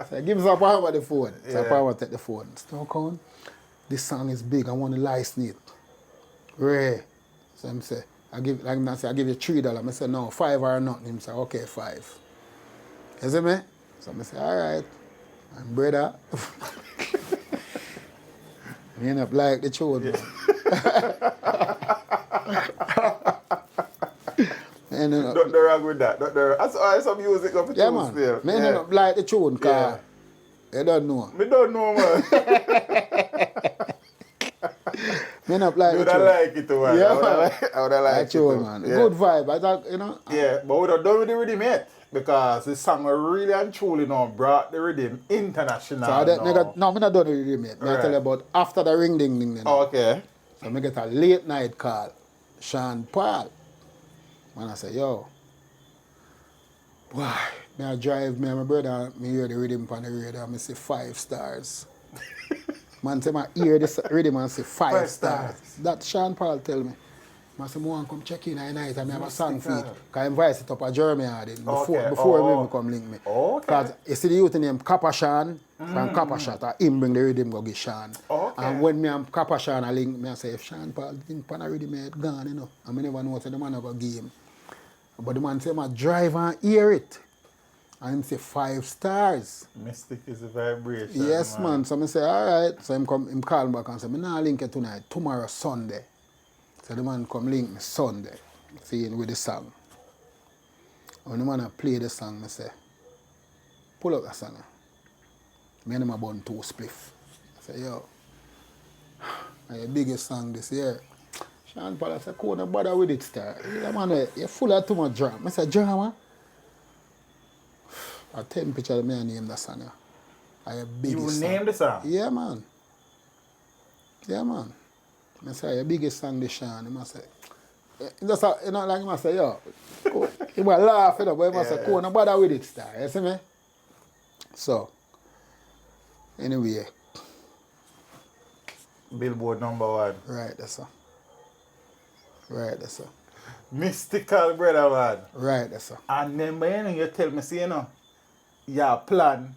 So give Mr. Palmer the phone. Mr. Palmer take the phone. Snowcone, this song is big. I want to license it. Ray. So I say, I give you $3. I say, no, 5 or nothing. He say, okay, 5. You see me? So I say, all right. And brother, I end up like the tune, man. Not the wrong with that. That's some music of the yeah, tune man. still. Man, end up like the tune, because you don't know. Me don't know, man. Man, up like you the would have tune. like it, man. Yeah, I would have liked it, tune, man. Yeah. Good vibe, I thought, you know. Yeah, but we don't done with the rhythm yet. Because the song really and truly now brought the rhythm international. So I'm not done with the rhythm yet. I tell you about after the ring ding ding. Oh, okay. So I get a late night call. Sean Paul. Man, I say, yo, boy, I drive me and my brother, me hear the rhythm on the radio, and I say 5 stars. Man say, I hear this rhythm and say 5 stars. That Sean Paul tell me. I say, I want to come check in at night and I have a song for it. Because I invite it up at Jeremy before we come link me. Okay. Because you see the youth name Kappa Sean from Copper Shot. And him bring the rhythm go give Sean. Okay. And when me and Copper Sean a link, me I say, if Sean Paul think pan a rhythm, it gone, you know. And me never know say the man go give him. But the man say, I drive and hear it. And him say 5 stars. Mystic is a vibration. Yes, man. So I say, all right. So him call me back and say, me nah link it tonight. Tomorrow, Sunday. So the man come link me Sunday. Seeing with the song. When the man play the song, I say, pull up the song. Me and him bun 2 spliff. I say, yo, the biggest song this year. Sean Paul, I say, cool, no bother with it, star. Yeah, man, you're full of too much drama. I say, drama? I take a picture of me and name the song. I biggest You name the song? Yeah, man. Yeah, man. I say, your biggest song this Sean. He must say, just, you know, like he must say, yo, cool. He might laugh, you know, but he must say, cool, no bother with it, star. You see me? So, anyway. Billboard #1. Right, that's so. Right, that's so. Mystical, brother, man. Right, that's so. And then, but you tell me, see, you know, your plan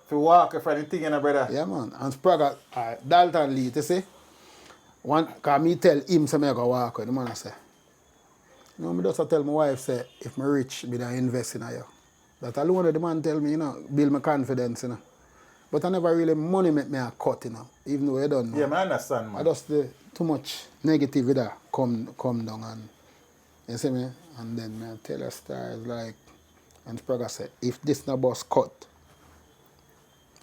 to walk from the thing, you know, brother. Yeah, man. And Sprague, Dalton Lee, you see? Because me tell him, so I go walk with the man, I say, you know, I just tell my wife, say, if I'm rich, I invest in you. That alone, the man tell me, you know, build my confidence, you know. But I never really money make me a cut, you know, even though I don't know. Yeah, man, I understand, man. I just too much negative that come down and, you see me? And then I tell her stars like, and Sprague said, if this no bus cut,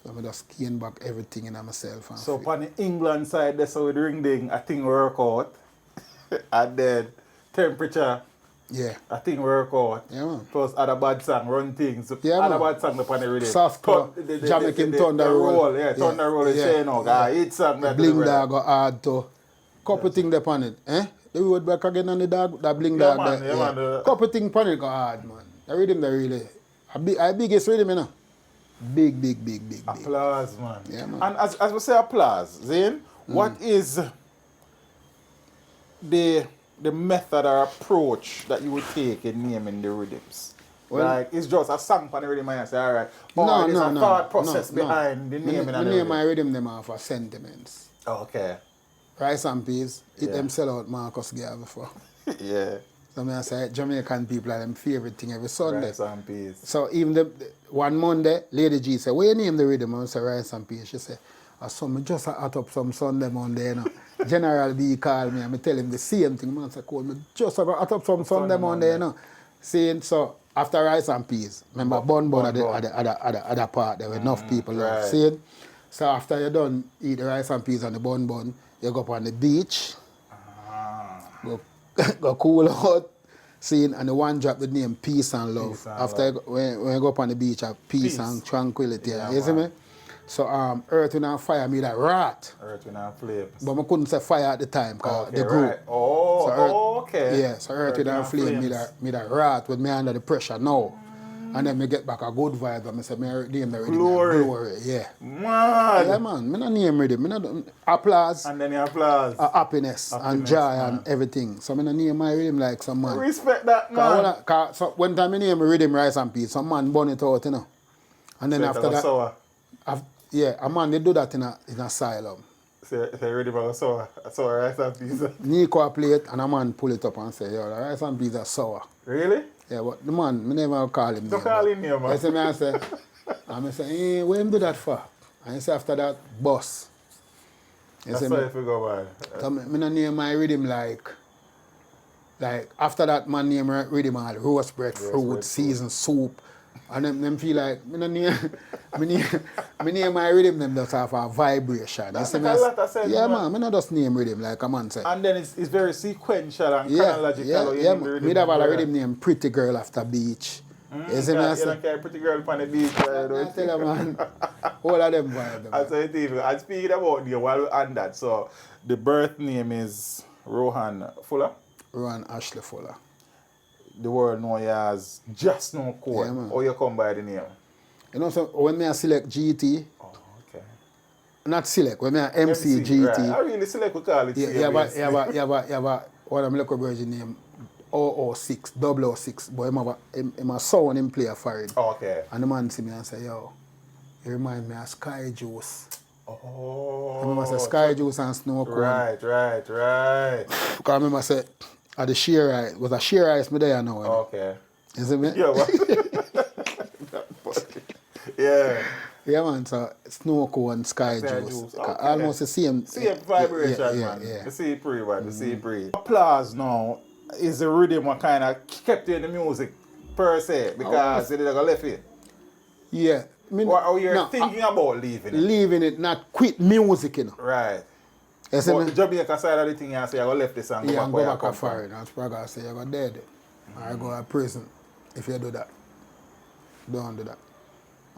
so I just gain back everything in myself. And So on the England side, that's how the ring ding, I think work out. And then temperature, yeah. I think work out. Yeah, man. Plus other bad song, run things. Yeah, other man. bad song upon the rhythm. Sasko, Jamaican Thunder Roll. Yeah, Thunder Roll is saying, oh, it's song that Bling Dog go hard to. Couple things upon it. Eh? The road back again on the dog, that Bling Dog. Man, there, yeah, man. Couple things upon it go hard, man. The rhythm that really. I biggest rhythm, you know. Big. Applause, man. Yeah, man. And as we say applause, Zane, what is the method or approach that you would take in naming the rhythms? Well, like, it's just a song for the rhythm and you say, all right. Or there's a thought process behind the naming Me and the name rhythm. my rhythm them off of sentiments. Oh, okay. Rice and peas, it Yeah. them sell out Marcus Gave before. Yeah. So I say Jamaican people are them favorite thing every Sunday. Rice and peas. So even one Monday, Lady G said, what you name the rhythm? I say rice and peas. She said, me just hot up some Sunday Monday, you know. General B called me and I tell him the same thing. Man said, cool, me just hot up some Sunday Monday, you know. Saying so after rice and peas, remember bun at the part, there were enough people there. Right. Saying, so after you done eat the rice and peas and the bun, you go up on the beach, go cool out, seeing, and the one drop the name Peace and Love. Peace and After Love. When you go up on the beach, peace and tranquility. Yeah, you see man. me? So Earth, Wind and Fire made a rat. Earth, Wind and Flames. But I couldn't say fire at the time, because Okay, the group. right. Oh, So Earth- okay. Yeah, so Earth, Wind and Flame made a rat with me under the pressure now. And then me get back a good vibe and I say, me name the rhythm. Glory. Yeah. Man. Yeah, man. Me not name rhythm. Me not applause. And then you applause. Happiness and joy and everything. So I don't name my rhythm like some man. Respect that, man. So when time I name a rhythm rice and peas, some man burn it out, you know. And then So after that, sour. yeah, a man they do that in asylum. Say ready for sour rice and peas. Nico play it and a man pull it up and say, yo, the rice and peas are sour. Really? Yeah, but the man, me never call him. Don't call him name, man. I say, I say, hey, what him do that for? And he say after that, boss. He That's say, why if you go by. so me not name my rhythm like after that man name rhythm all roast bread, fruit, seasoned soup. And them feel like me not name me name my rhythm them just have a vibration. That You see make a lot of sense, yeah, man. me not just name rhythm like a man say. And then it's very sequential and chronological. how you Yeah, name the rhythm. me have a rhythm named Pretty Girl After Beach. You see me I You say? don't care pretty girl on the beach. I tell you, man, all of them vibe. I say it even. And speaking about you, while we're on that, so the birth name is Rohan Fuller. Rohan Ashley Fuller. The world know you as JAH SNOWCONE. Yeah, man. How you come by the name? You know, so when I select GT, Oh, okay. not select, when I MC GT, Right. I really select we call it. you have a what I'm looking version name 006, 006, but him have a sound him play for it. Okay. And the man see me and say, yo, It remind me of Sky Juice. Oh. I remember say Sky Juice and Snow Cone. Right. Because I remember say at the sheer ice, was a sheer ice me there now. Okay. You see me? Yeah, what? Yeah. Yeah, man, so Snow Cone, Sky Juice. Okay. Almost the same. Same vibration, man. Yeah. The same pre, man. The same pre. Applause now is the rhythm what kind of kept you in the music per se because it didn't go left it. Yeah. Or you're thinking about leaving it. Leaving it, not quit music, you know. Right. You see But me? the Jamaica side of the thing, you say, I go left this and go Yeah, back and where go you back come a from. foreign. That's probably I say you go dead. Or go to prison if you do that. Don't do that.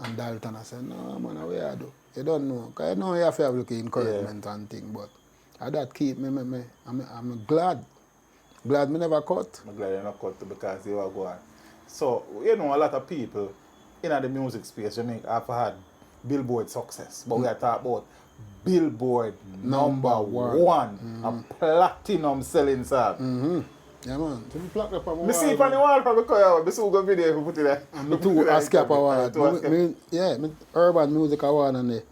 And Dalton I said, no man, what you do? You don't know. Because you know you have to have encouragement and thing, but that keep me. I'm glad. Glad me never cut. I'm glad you're not cut because you are going. So, you know, a lot of people in the music space, Jamaica, have had Billboard success. But we are talking about Billboard number one. A platinum selling song. Yeah, man. So we plucked up on my Me see it on the wall from the choir. Me see good video if you put it there. and me two ASCAP award. Yeah, me Urban Music Award and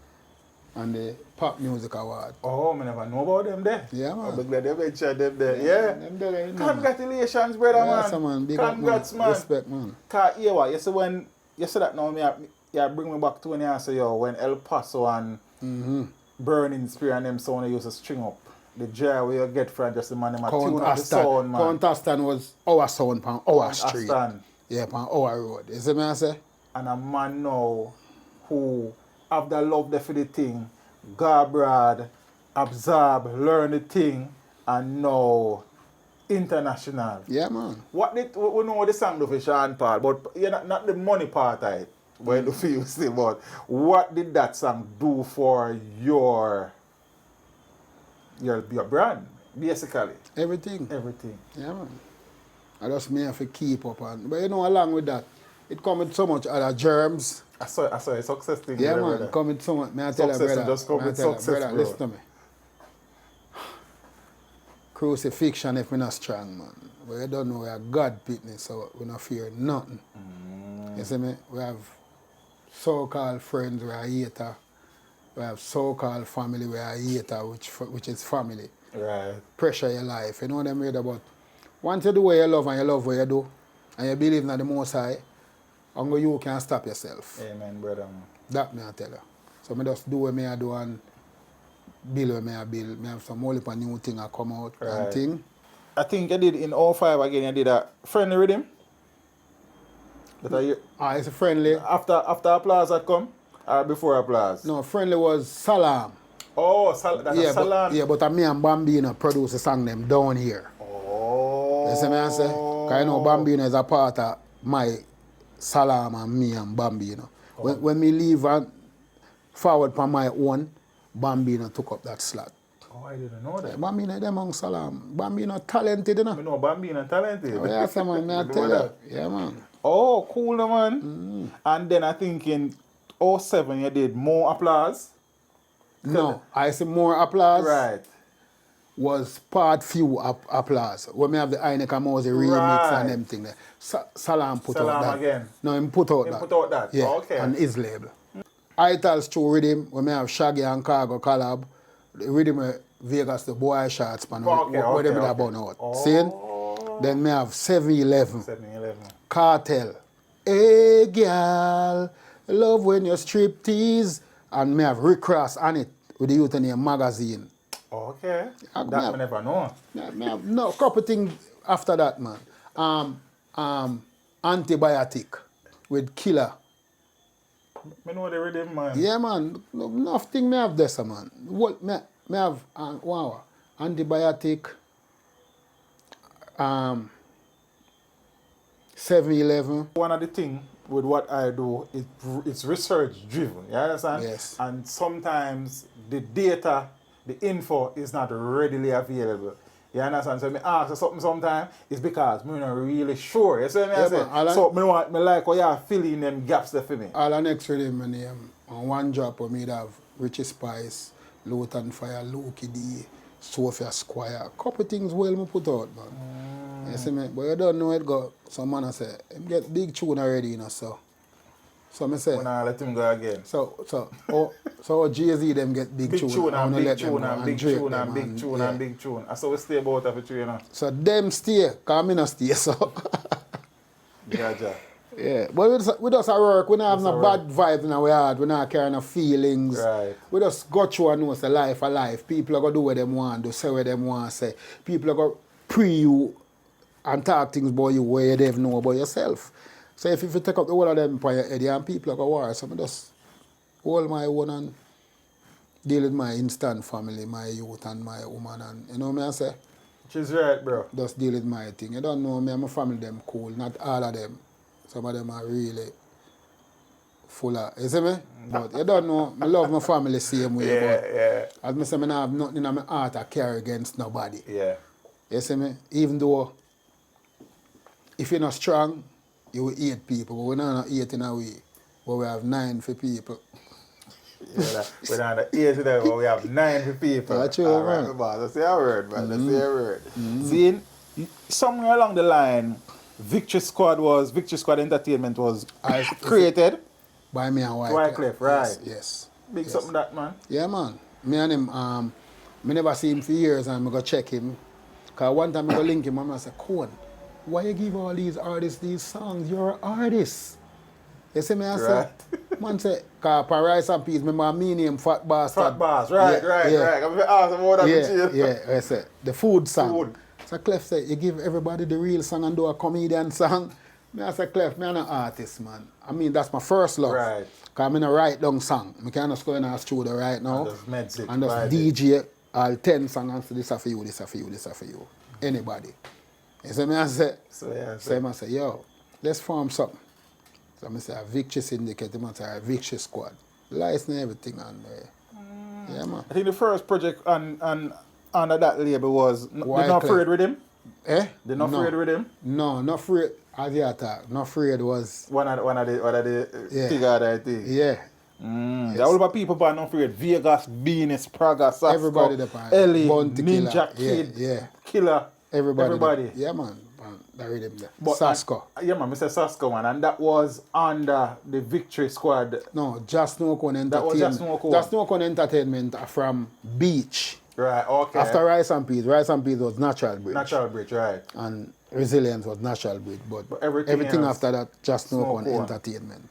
the Pop Music Award. Oh, I never know about them there. Yeah, man. I'm glad they mentioned them there. Yeah. Them there, you know, man. Congratulations, brother, Yeah, man. so, man. Big Congrats, up, man. Respect, man. Cause yeah, what you see when you see that now, you bring me back to when you say when El Paso and Burning Spear and them sound they used to string up. The jar where you get from just the man them a tune up the sound, man. Count Aston was our sound on our street. Aston. Yeah, on our road. You see me I say? And a man now who have the love there for the thing, go abroad, absorb, learn the thing, and now international. Yeah, man. What did we know the song do for Sean Paul, but you know, not the money part of it, where you do for you see, but what did that song do for your brand, basically? Everything. Everything. Yeah, man. I just may have to keep up on. But you know, along with that, it comes with so much other germs. I saw a success thing. Yeah, there, man. brother. It comes with so much. May I tell you, Success brother? just come may I with tell you, success, brother, bro. listen to me. Crucifixion if me not strong, man. But you don't know we are God pitney, so we not fear nothing. You see me? We have so-called friends, we are hater. We have so-called family, we are hater, which is family. Right. Pressure your life. You know what I'm read about? Once you do what you love and you love what you do, and you believe in the Most High, only you can stop yourself. Amen, brother. That me I tell you. So I just do what I do and build what I build. I have some whole heap of new thing I come out and thing. I think I did in 05 again, I did a friendly rhythm. It's a friendly. After Applause had come, or before Applause? No, friendly was Salam. Oh, that's a Salam. But me and Bambino produce a song them down here. Oh. You see me I say? Because I know Bambino is a part of my Salam and me and Bambino. Oh. When me leave and forward for my own, Bambino took up that slot. Oh, I didn't know that. Bambino is among Salam. Bambino talented, you know. I know Bambino talented. Oh, yeah, so man, I tell you. Yeah, man. Oh, cool, man. And then I think in 07 you did More Applause. No, I say More Applause. Right. Was part few Applause. When me have the Heineken Mose remix and them thing there. Salam put out that. Again. No, him put out He that. put out that? Yeah, Okay. on his label. Ital's true rhythm, when me have Shaggy and Cargo collab, the rhythm of Vegas, the boy shots, man, where they have burn out. Oh. See? Then me have 7-11. 7-11. Cartel. Hey, girl, love when you strip tease. And me have Rick Ross on it with the Youth and Your magazine. Okay. I That I never know. Me have no couple things after that, man. Antibiotic with Killer. I know the rhythm, man. Yeah, man. Nothing me have this, man. What me have antibiotic. 7-11. One of the things with what I do, it's research driven. You understand? Yes. And sometimes the data, the info is not readily available. You understand? So me ask something sometimes, it's because I'm not really sure. You see what I say? So me like how you fill in them gaps there for me. All the next rhythm my name on one drop we made have Richie Spice, Luton Fire, Loki D, Sophia Squire. Couple things well me put out, man. You see me? But you don't know it got some man I say, him get big tune already, you know, so So me say. When I let him go again. So Jay-Z them get big tune and wanna big let them tune go, and big Drake tune them and big tune yeah. and big tune. I saw we stay about every three, you know. So them stay, cause me not stay, so. Yeah. Yeah, but we just work, we don't have no bad vibes in our heart, we not carry no feelings. Right. We just go through and know it's a life of life. People are going to do what they want, do say what they want to say. People are going to pre you and talk things about you where you don't even know about yourself. So if you take up the whole of them for your head, and people are going to worry, so I just hold my own and deal with my instant family, my youth and my woman, and you know what I say? She's right, bro. Just deal with my thing. You don't know me and my family them cool, not all of them. Some of them are really full of, you see me? But you don't know, I love my family same way, but as I say, I don't have nothing in my heart I carry against nobody. Yeah. You see me? Even though, if you're not strong, you will hate people, but we're not hate in a way. But we have 9 for people. Yeah, we're not the 8 today, but we have 9 for people. That's true, all man. right, boss. That's your word, man. That's your word. See, somewhere along the line, Victory Squad Entertainment was created By me and Wyclef, right? Yes. Big something that, man. Yeah, man. Me and him, me never see him for years and I go check him. Because one time I go link him and I say, Cone, why you give all these artists these songs? You're an artist. You see me, I say, man say, because for Rice and Peas, remember me name Fat Bastard. Fat Bars, right. I'm going to ask about that. I say, the food song. So Clef say, you give everybody the real song and do a comedian song. Me I say, Clef, me I'm an artist, man. I mean, that's my first love. Right. Because I'm in a write down song. I can't just go in our studio right now. And just DJ all 10 songs and say, this are for you, this are for you, this are for you. Anybody. You see me I say? So I say, yo, let's form something. So I say, a Victory Syndicate, I say, a Victory Squad. License and everything on there. Yeah, man. I think the first project on under that label was They're Not Afraid with him? Eh? They're Not Afraid with him? No, Not Afraid. As you attack, Not Afraid was... One of the figure that I think. Yeah. Yes. All about people but Not Afraid. Vegas, Venus, Praga, Sasko, Everybody there. Ellie, Bounty Ninja Kid, Killer. Everybody. Yeah, man. That rhythm there. But Sasko. Yeah, man, Mr. Sasko, man. And that was under the Victory Squad. No, JAH SNOWCONE Entertainment. That was JAH SNOWCONE. JAH SNOWCONE Entertainment are from Beach. Right, okay. After Rice and Peas was Natural Bridge. Natural Bridge, right. And Resilience was Natural Bridge. But everything after that, JAH SNOWCONE Entertainment.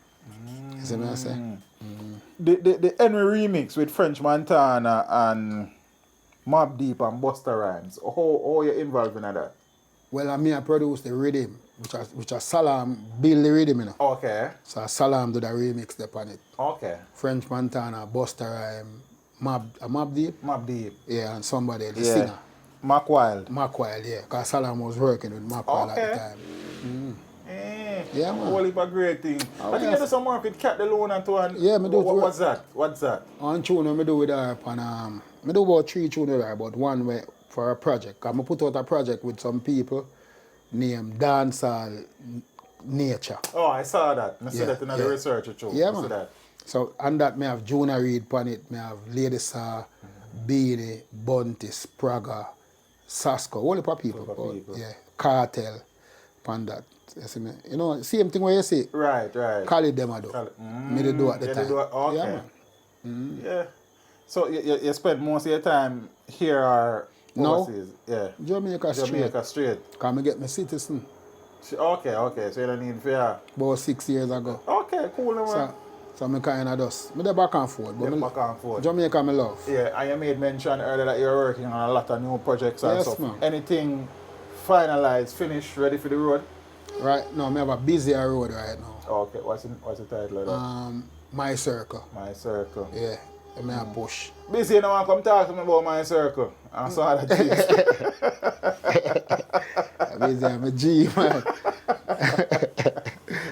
You see what I say? The Henry remix with French Montana and Mobb Deep and Busta Rhymes. How you involved in that? Well, I produced the rhythm, which a Salam build the rhythm, you know. Okay. So Salam do the remix upon it. Okay. French Montana, Busta Rhymes, Mobb Deep. Mobb Deep. Yeah, and somebody, the singer. Mark Wild. Mark Wild, yeah. Because Salam was working with Mark Wild at the time. Yeah, man. Whole heap of great thing. I think you do some work with Cat DeLone and to yeah, me do. What's that? On tune, I do with her upon, I do about 3 tunes with her, but one way for a project. I put out a project with some people named Dancehall Nature. Oh, I saw that. I saw that in the research too. Yeah, man. That. So, on that, I have Juna Reid upon it, I have Lady Saw, Beanie, Buntis, Praga, Sasko, all the people. Yeah, Cartel, upon that. You see me? You know, same thing where you see. Right. Call it them, I do. Me they do at the time. Okay. Yeah, man. Yeah. So, you spend most of your time here or overseas? No. Yeah. Jamaica straight. Because I get my citizen. Okay. So you don't need fear. About 6 years ago. Okay, cool, man. So I kind of just, I back and forth. Back and forth. Jamaica, I love. Yeah, and you made mention earlier that you're working on a lot of new projects and stuff. Man. Anything finalized, finished, ready for the road? Right now, I have a busy road right now. Okay, what's the title of that? My Circle. My Circle. Yeah, I have push. Busy, you know, come talk to me about My Circle. I saw that. Busy, I'm a G, man.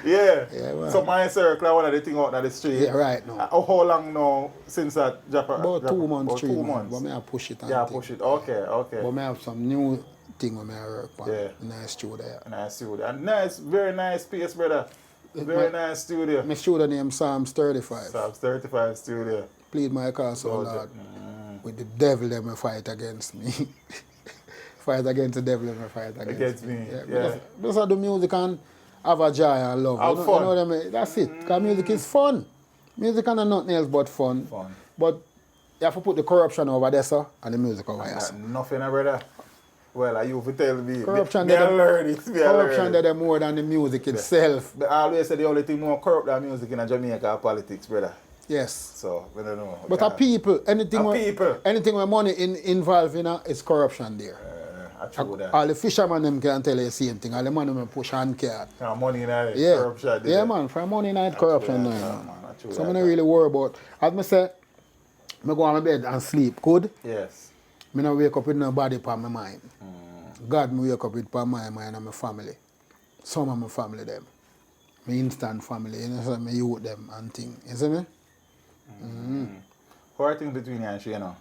Yeah, man. So My Circle, one of the things out of the street. Yeah, right now. How long now since that? About 2 months, about 3 months. But I push it. Push it. Okay. But I have some new thing when I work on. Yeah. Nice studio. Nice studio. And nice, very nice space, brother. Very nice studio. My studio name Psalms 35. Psalms 35 studio. Plead my cause, oh Lord. With the devil, them fight against me. Fight against the devil, them fight against me. Yeah. Because I do music and have a joy and love. Have You know fun. what I mean? That's it. Because music is fun. Music and nothing else but fun. Fun. But you have to put the corruption over there, sir, and the music over here. Sir. Nothing, brother. Well, you for tell me. Corruption Me there, learn it. corruption there more than the music itself. But I always say the only thing more corrupt than music in Jamaica are politics, brother. Yes. So, I don't know. But a people, anything where money involved in is corruption there. I true that. All the fishermen them can tell you the same thing. All the money push hand card. Money in it, Yeah. corruption. Yeah, man. For money in it, corruption there, man. So I don't really worry about. As I say, I go on my bed and sleep. Good? Yes. I don't wake up with no body upon my mind. God, me wake up with upon my mind and my family. Some of my family them. My instant family, you know, so my youth them and thing. You see me? How are things between you and she, you know?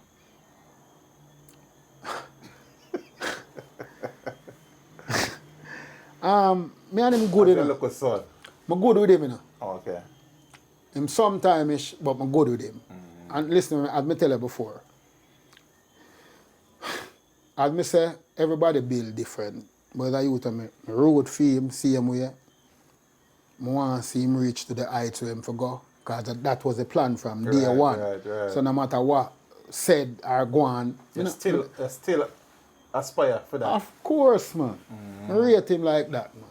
Me and him good, you know. Look at son. I'm good with him, you know. Okay. Him sometimes, but I'm good with him. And listen, as I tell you before, as I say, everybody build different. But I youth, I road for him, see him way. I want to see him reach to the heights where him for go. Because that was the plan from day one. Right. So no matter what said or go on, You still aspire for that. of course, man. I rate him like that, man.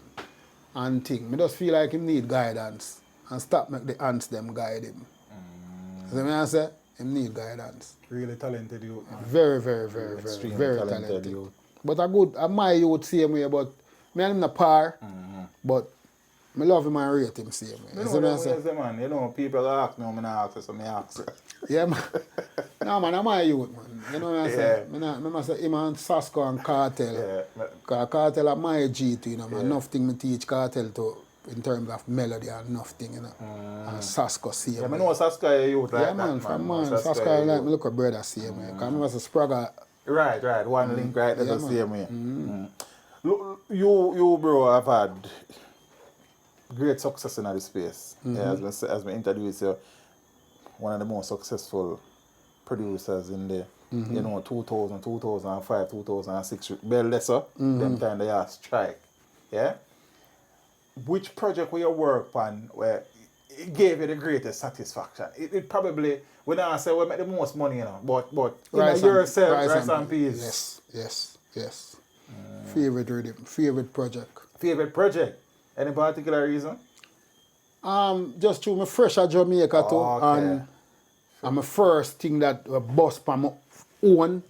And thing. I just feel like he need guidance. And stop make the ants them guide him. See what I say? Him need guidance. Really talented youth. Very talented youth. But I my youth same way, but me and him not par. But I love him and rate him same way. You See know what I them say? ways, man. You know, people ask me, I'm not ask, so I ask. Yeah, man. No, man, I'm my youth, man. You know what I say? I say him and Sasko and Cartel. Yeah. Because Cartel are my G2, you know, man. Enough thing me teach Cartel to in terms of melody and enough thing, you know. And Sasko same Yeah, I way. know Saska is youth like Yeah, that, man, from man. Sasko like me look a brother same way. Because I was a Spragger. Right. One link right there the same way. Look, you, bro, have had great success in this space. Yeah, as we introduce you, one of the most successful producers in the, you know, 2000, 2005, 2006, Bell Lesser, them time they are strike. Yeah? Which project will you work on where it gave you the greatest satisfaction? It probably, when I say we make the most money, you know, but Rice yourself, Rice and Peas. Yes. Favorite rhythm, favorite project. Favorite project? Any particular reason? Just through my fresh at Jamaica too, Okay. and my first thing that bust by my own,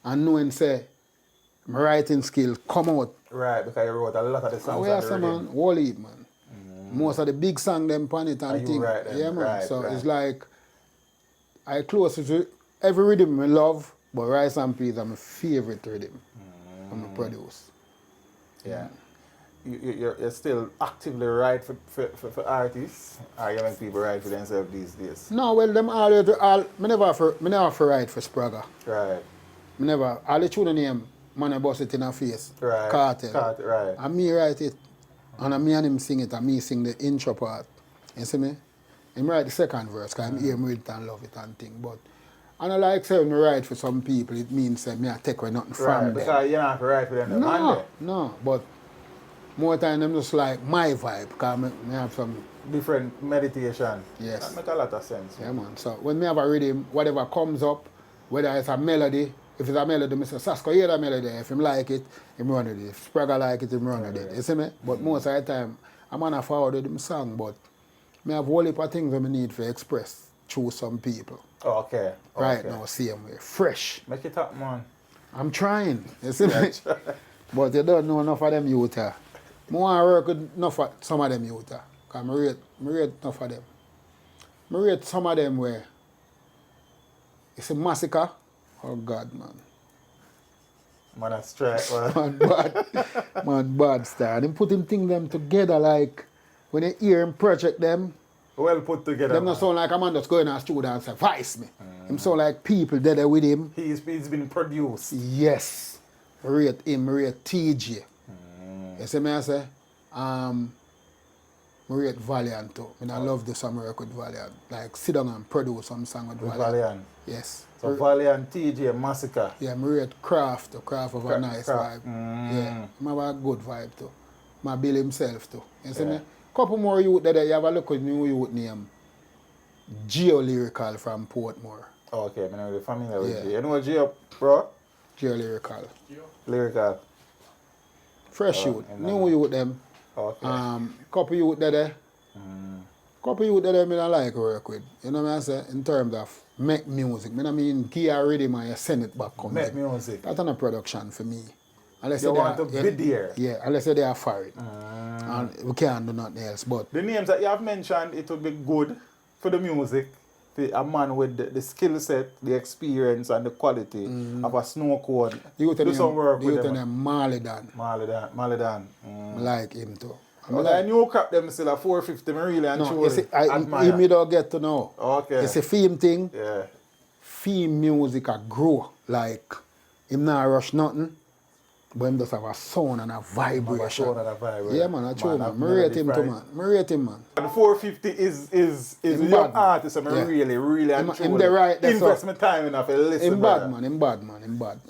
and knowing say my writing skill come out. Right, because you wrote a lot of the songs. Where say man, whole heap, man. Most of the big song them pan it and you thing. write them, Yeah, man. right, So right. it's like I close to every rhythm I love, but Rice and Peas are my favorite rhythm I'm produce. Yeah. You're still actively write for artists, or you make people write for themselves these days? No, well, them all me never have to write for Spragger. Right. Me never. All the tune name, man, I bust it in her face. Right. Cartel. Right. And me write it, and me and him sing it, and me sing the intro part. You see me? Him write the second verse, because I'm hear me read it and love it and thing. But I don't like saying me write for some people, it means that me I take away nothing from them. Because you don't have to write for them. No, but more time them just like my vibe, because me have some. Different meditation. Yes. That make a lot of sense. Yeah, man. So when me have a rhythm, whatever comes up, whether it's a melody, if it's a melody, I say, Sasko, hear that melody. If him like it, him run with it. If Spragger like it, him run with it. You see me? But most of the time, I'm on a forward with him song, but me have a whole heap of things that I need to express through some people. Okay. Right now, same way. Fresh. Make it up, man. I'm trying. You see me? But you don't know enough of them youth here. I want to work with enough of some of them youth here. Because I rate enough of them. I rate some of them where it's a massacre. Oh God, man. Man, I strike, man. Man bad. Man bad star. Them put him thing them together like when you hear him project them, Well put together. them not sound like a man that's going to a studio and say, Vice me. Him sound like people there with him. He's been produced. Yes. Rate him, rate TJ. You see me I say? I rate Valiant too. I love the some work with Valiant. Like sit down and produce some song with Valiant. Valiant. Yes. So Valiant, TJ, Massacre. Yeah, I rate Craft. The Craft of a nice Craft. vibe. Yeah. I have a good vibe too. I build himself too. You see Yeah. me? Couple more youth there, you have a look at new youth name. Geolyrical from Portmore. Okay, I'm not really familiar with Yeah. G. You know what G up, bro? Geolyrical. Lyrical. Fresh Oh, youth. and New youth them. Okay. Couple youth there. Couple youth there me I like work with. You know what I say? In terms of make music. I mean gear rhythm and you send it back come Make in. music. That's not a production for me. Unless You they want are, to be there. Yeah, unless they are for it. And we can't do nothing else. But The names that you have mentioned, it would be good for the music, for a man with the skill set, the experience, and the quality of a snow cone. Do some work with them. name Malidan. Malidan. I like him too. I knew crap them still at 450, I really and no, truly you see, admire. me don't get to know. Okay. It's a theme thing. Yeah. Theme music a grow. Like, him not rush nothing. But him just have a sound and a vibration. Yeah, man, I true, man. I rate him too, man. I rate him, man. The 450 is a young artist, and I really and truly the right, invest my time enough to listen. Him bad, man. Him bad.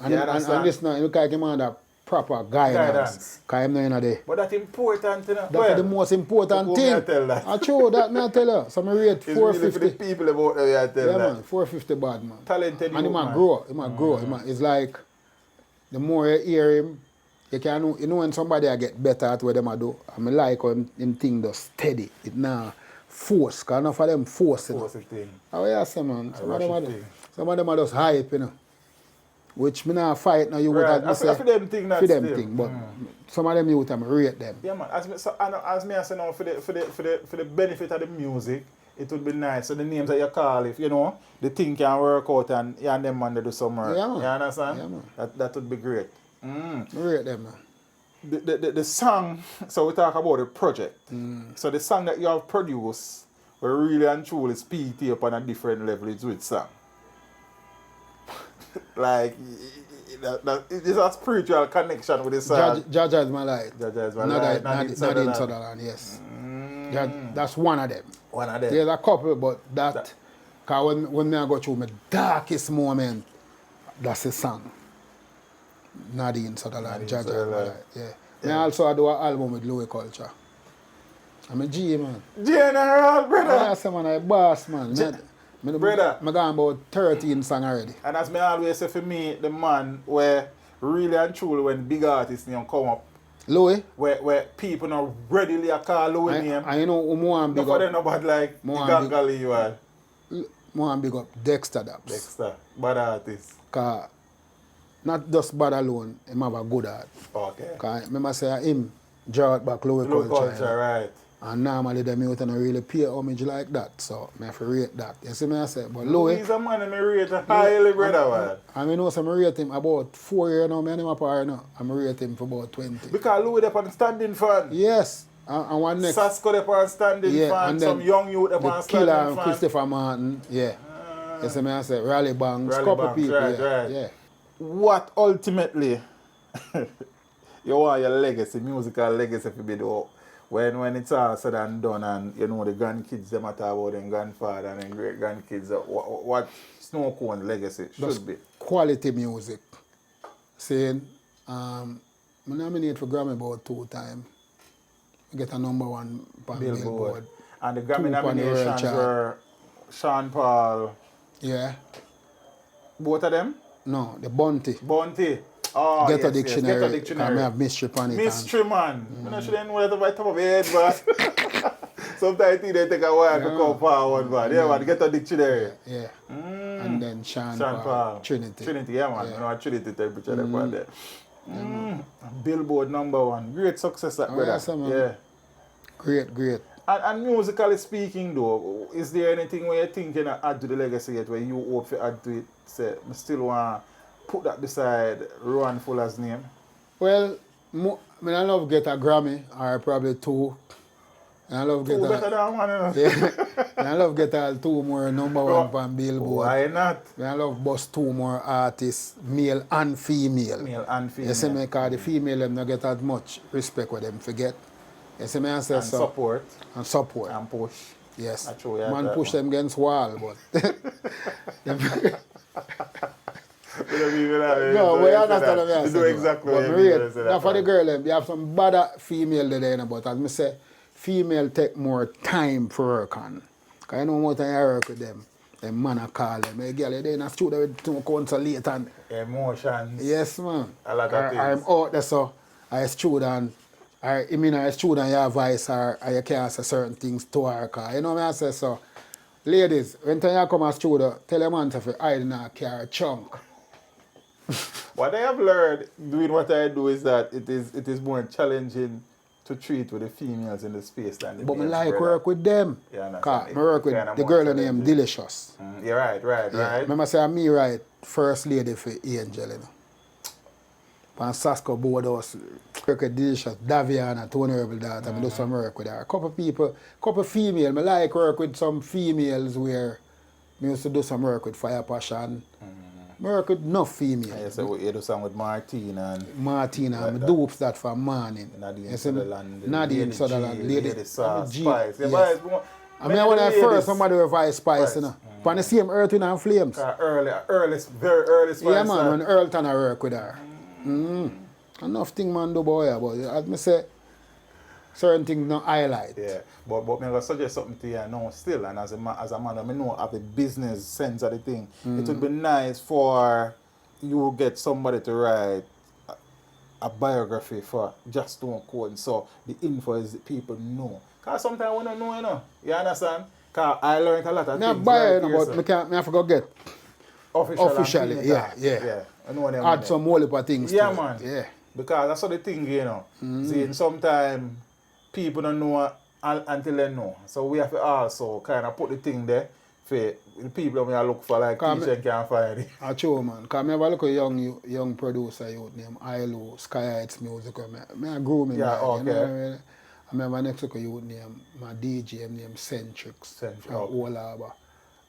And, Yeah, and this now, look like him under proper guidance. Because him not in there. But that's important, you know. That's the most important thing. I true, that me I tell her. So I rate It's 450. really for the people about that I tell Yeah, that. man, 450 bad, man. Talented And he youth, might man. grow. He might grow. It's like, the more you hear him, you know when somebody I get better at what them I do. I mean like how him thing does steady. It now force. Because enough of them force it. Force it thing. How you say, man? Some rush of it thing. them are just hype, you know. Which me not fight now. You would Right. have me say. For them thing, that's For them still. thing. But some of them you would have rate them. Yeah, man. As me I say now, for the benefit of the music, it would be nice. So the names that you call, if you know, the thing can work out and you and them man they do some work. Yeah, man. You understand? Yeah, man. That would be great. I rate them, man. The song, so we talk about the project. So the song that you have produced, we really and truly speak to you up on a different level. It's with song. Like, it's a spiritual connection with the song. JAH is my light. JAH is my light. Not in Sutherland, yes. That's one of them. One of them. There's a couple, but because when I go through my darkest moment, that's a song. Nadine Sutherland, JAH is my light. Yeah. I also do an album with Louis Culture. I'm a G, man. General, brother. I say, man, I'm a boss, man. Brother. I'm going about 13 songs already. And as me always say, for me, the man where really and truly when big artists name come up, Louis? where people not readily call Louis name. And you know who more No big for up? them about like the Gangali you are. More big up Dexter Daps. Dexter, bad artist. Because not just bad alone, him have a good art. Okay. Because remember say him draw it back Louis Louis Culture. Culture, right. And normally them youth don't really pay homage like that. So I have to rate that. You see me I say? But Louis, He's a man that me rate highly, brother. Man. I mean, know some rate him about 4 years now, me and him apart now. I'm rate him for about 20. Because Louis up on standing fan. Yes. And one next. Sasko up on standing fan. And Some young youth up on the standing Killer and fan. Christopher Martin, yeah. You see me I say? Rally Banks, Rally couple Banks, people, right. yeah. What ultimately you want your legacy, musical legacy to be though? When it's all said and done and you know the grandkids them talk about them grandfather and them great grandkids, what Snowcone legacy should Just be? quality music. Saying, I'm nominated for Grammy about 2 times. I get a #1 on Billboard. And the Grammy 2 on the world nominations chart. were Sean Paul. Yeah. Both of them? No, the Bounty. Bounty. Oh, Get a yes, dictionary. Get a I dictionary. have mystery on it. Mystery man. I don't should know what top of my head, but sometimes I think they take a while to come forward, man. Yeah, man, get a dictionary. Yeah. And then Sean Paul. Paul. Trinity. Trinity, yeah, man. You know, Trinity temperature there. Billboard #1. Great success, that brother. Yes, man. Yeah. Great. And musically speaking, though, is there anything where you think you add to the legacy yet, where you hope to add to it? Say, I still want to put that beside Rowan Fuller's name? Well, I love get a Grammy, or probably 2. And I love get Two better than one, you know? Yeah. And I love get 2 more #1 on Billboard. Why not? And I love bust 2 more artists, male and female. Male and female. You see me, because the female them not get as much respect what them forget. You see me, I say And so. support. And support. And push. Yes. That's true, yeah, Man that push one. them against wall, but You don't even have it. No, but you understand what I'm You saying. do exactly But what you me mean. rate, now for the girl, you have some bad female there, but as I say, female take more time for work on. Because you know more time you work with them. Them man a call them. Hey girl, you're in a studio with 2 consulate and Emotions. yes man. A lot of or things. I'm out there so I student or I mean I student your advice or you can't say certain things to her car. You know what I say so. Ladies, when time you come to studio, tell your man to hide in a car chunk. What I have learned doing what I do is that it is more challenging to treat with the females in the space than the But I males, like brother. work with them. Yeah, understand. Cause I It work with kinda the more girl named challenging. Delicious. You're right. Yeah. Remember say me right first lady for Angel, you know. On Sasko Boardhouse, work with Delicious, Daviana, Tony Herbal daughter, I do some work with her. A couple people, couple female, I like work with some females where I used to do some work with Fire Passion. I work with enough females. Yeah, so you do some with Martina and Martina, like I that. dupes that for morning. Nadine You see me? Sutherland, Nadine Lady Sutherland, G, Lady Lady Sauce, G, Spice. Yeah, yes. boys, I mean, when I first somebody with Vice Spice, you know. On the same Earth, Wind and Flames. Very early Spice. Yeah, man, when Earl Tanner work with her. Enough thing man do boy, but as me say, certain things no highlight. Yeah, but I'm going to suggest something to you now still, and as a man, I know I have a business sense of the thing. It would be nice for you get somebody to write a biography for JAH SNOWCONE, so the info is that people know. Because sometimes we don't know, you know. You understand? Because I learned a lot of things. Buy right it, here, but so. me can't, me have to go get Officially, officially, yeah. I know what I add mean. some whole heap of things Yeah, to man. it. Yeah. Because that's what the thing, you know. See, sometimes people don't know until they know. So we have to also kind of put the thing there for the people that we look for, like teacher can't find it. I true, man. Because I have a look at young producer youth named Ilo, Sky Heights Music. I grew me. Yeah, okay. You know what I mean? I remember next look at youth named my DJ named Centrix from Old Harbour.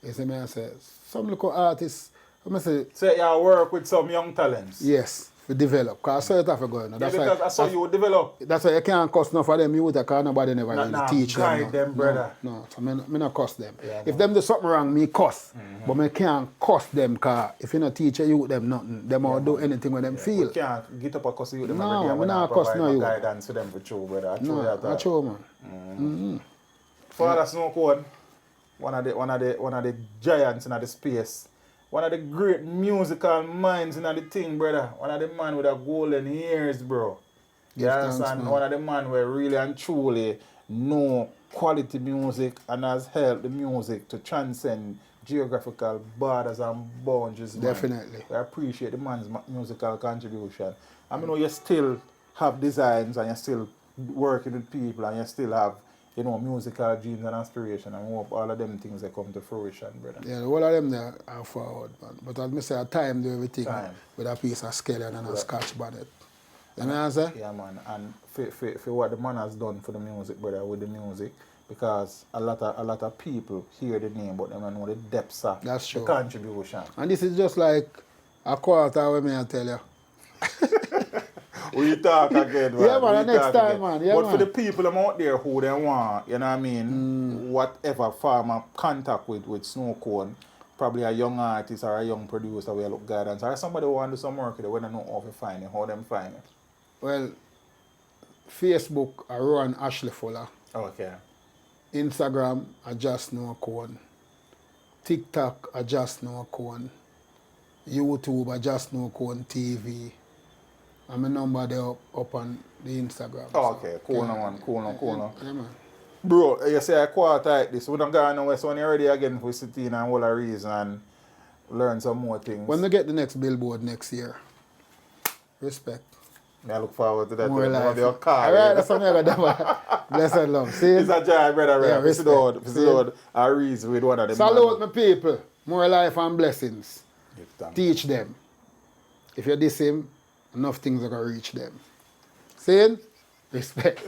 You see me, I say, some local artists, I say, So you work with some young talents? yes, we develop. Because I saw it after going. Yeah, because I saw you develop. That's why you can't cuss enough of them youth because nobody never really teach them. Guide them, brother. No, so I not cuss them. Yeah, if them do something wrong, me cuss. But I can't cuss them because if you not teach a youth them nothing, them will do anything when them feel. You can't get up a cuss you them No, every day. we not cuss no youth. Guidance for them for true, brother. That's true, man. For JAH SNOWCONE, one of the giants in the space. One of the great musical minds in the thing, brother. One of the man with the golden ears, bro. You understand? One of the man where really and truly know quality music and has helped the music to transcend geographical borders and boundaries. Definitely. I appreciate the man's musical contribution. I mean, you still have designs and you're still working with people and you still have, you know, musical dreams and aspiration, and we hope all of them things that come to fruition, brother. Yeah, all of them there are forward, man. But as I say, at time do everything with a piece of skeleton and a scotch bonnet. You know what I'm saying? Yeah, man. And for what the man has done for the music, brother, with the music, because a lot of people hear the name, but they don't know the depths of That's true. the contribution. And this is just like a quarter with me, I tell you. We talk again, man. Yeah, man, We next talk time, again. man. Yeah, but man. for the people them out there who they want, you know what I mean, whatever form of contact with SNOWCONE, probably a young artist or a young producer where look guidance, or somebody who want to do some work, they want to know how to find it, how them find it. Well, Facebook, I run Ashley Fuller. Okay. Instagram, I JAH SNOWCONE. TikTok, I JAH SNOWCONE. YouTube, I JAH SNOWCONE TV. And my number there up on the Instagram. Oh, okay, cool now, man. Cool now. Yeah, man. Bro, you say I quarter like this. We don't go nowhere, so when you're ready again for sit in and all a reason and learn some more things. When we get the next Billboard next year, respect. I look forward to that. More life. Your car. All right, that's something I got. Blessed love. See? It's a joy, brother. Yeah, Right? respect. This is a reason with one of them. Salute my people. More life and blessings. Give thanks. Teach them. If you're the same, enough things are going to reach them. See? Respect.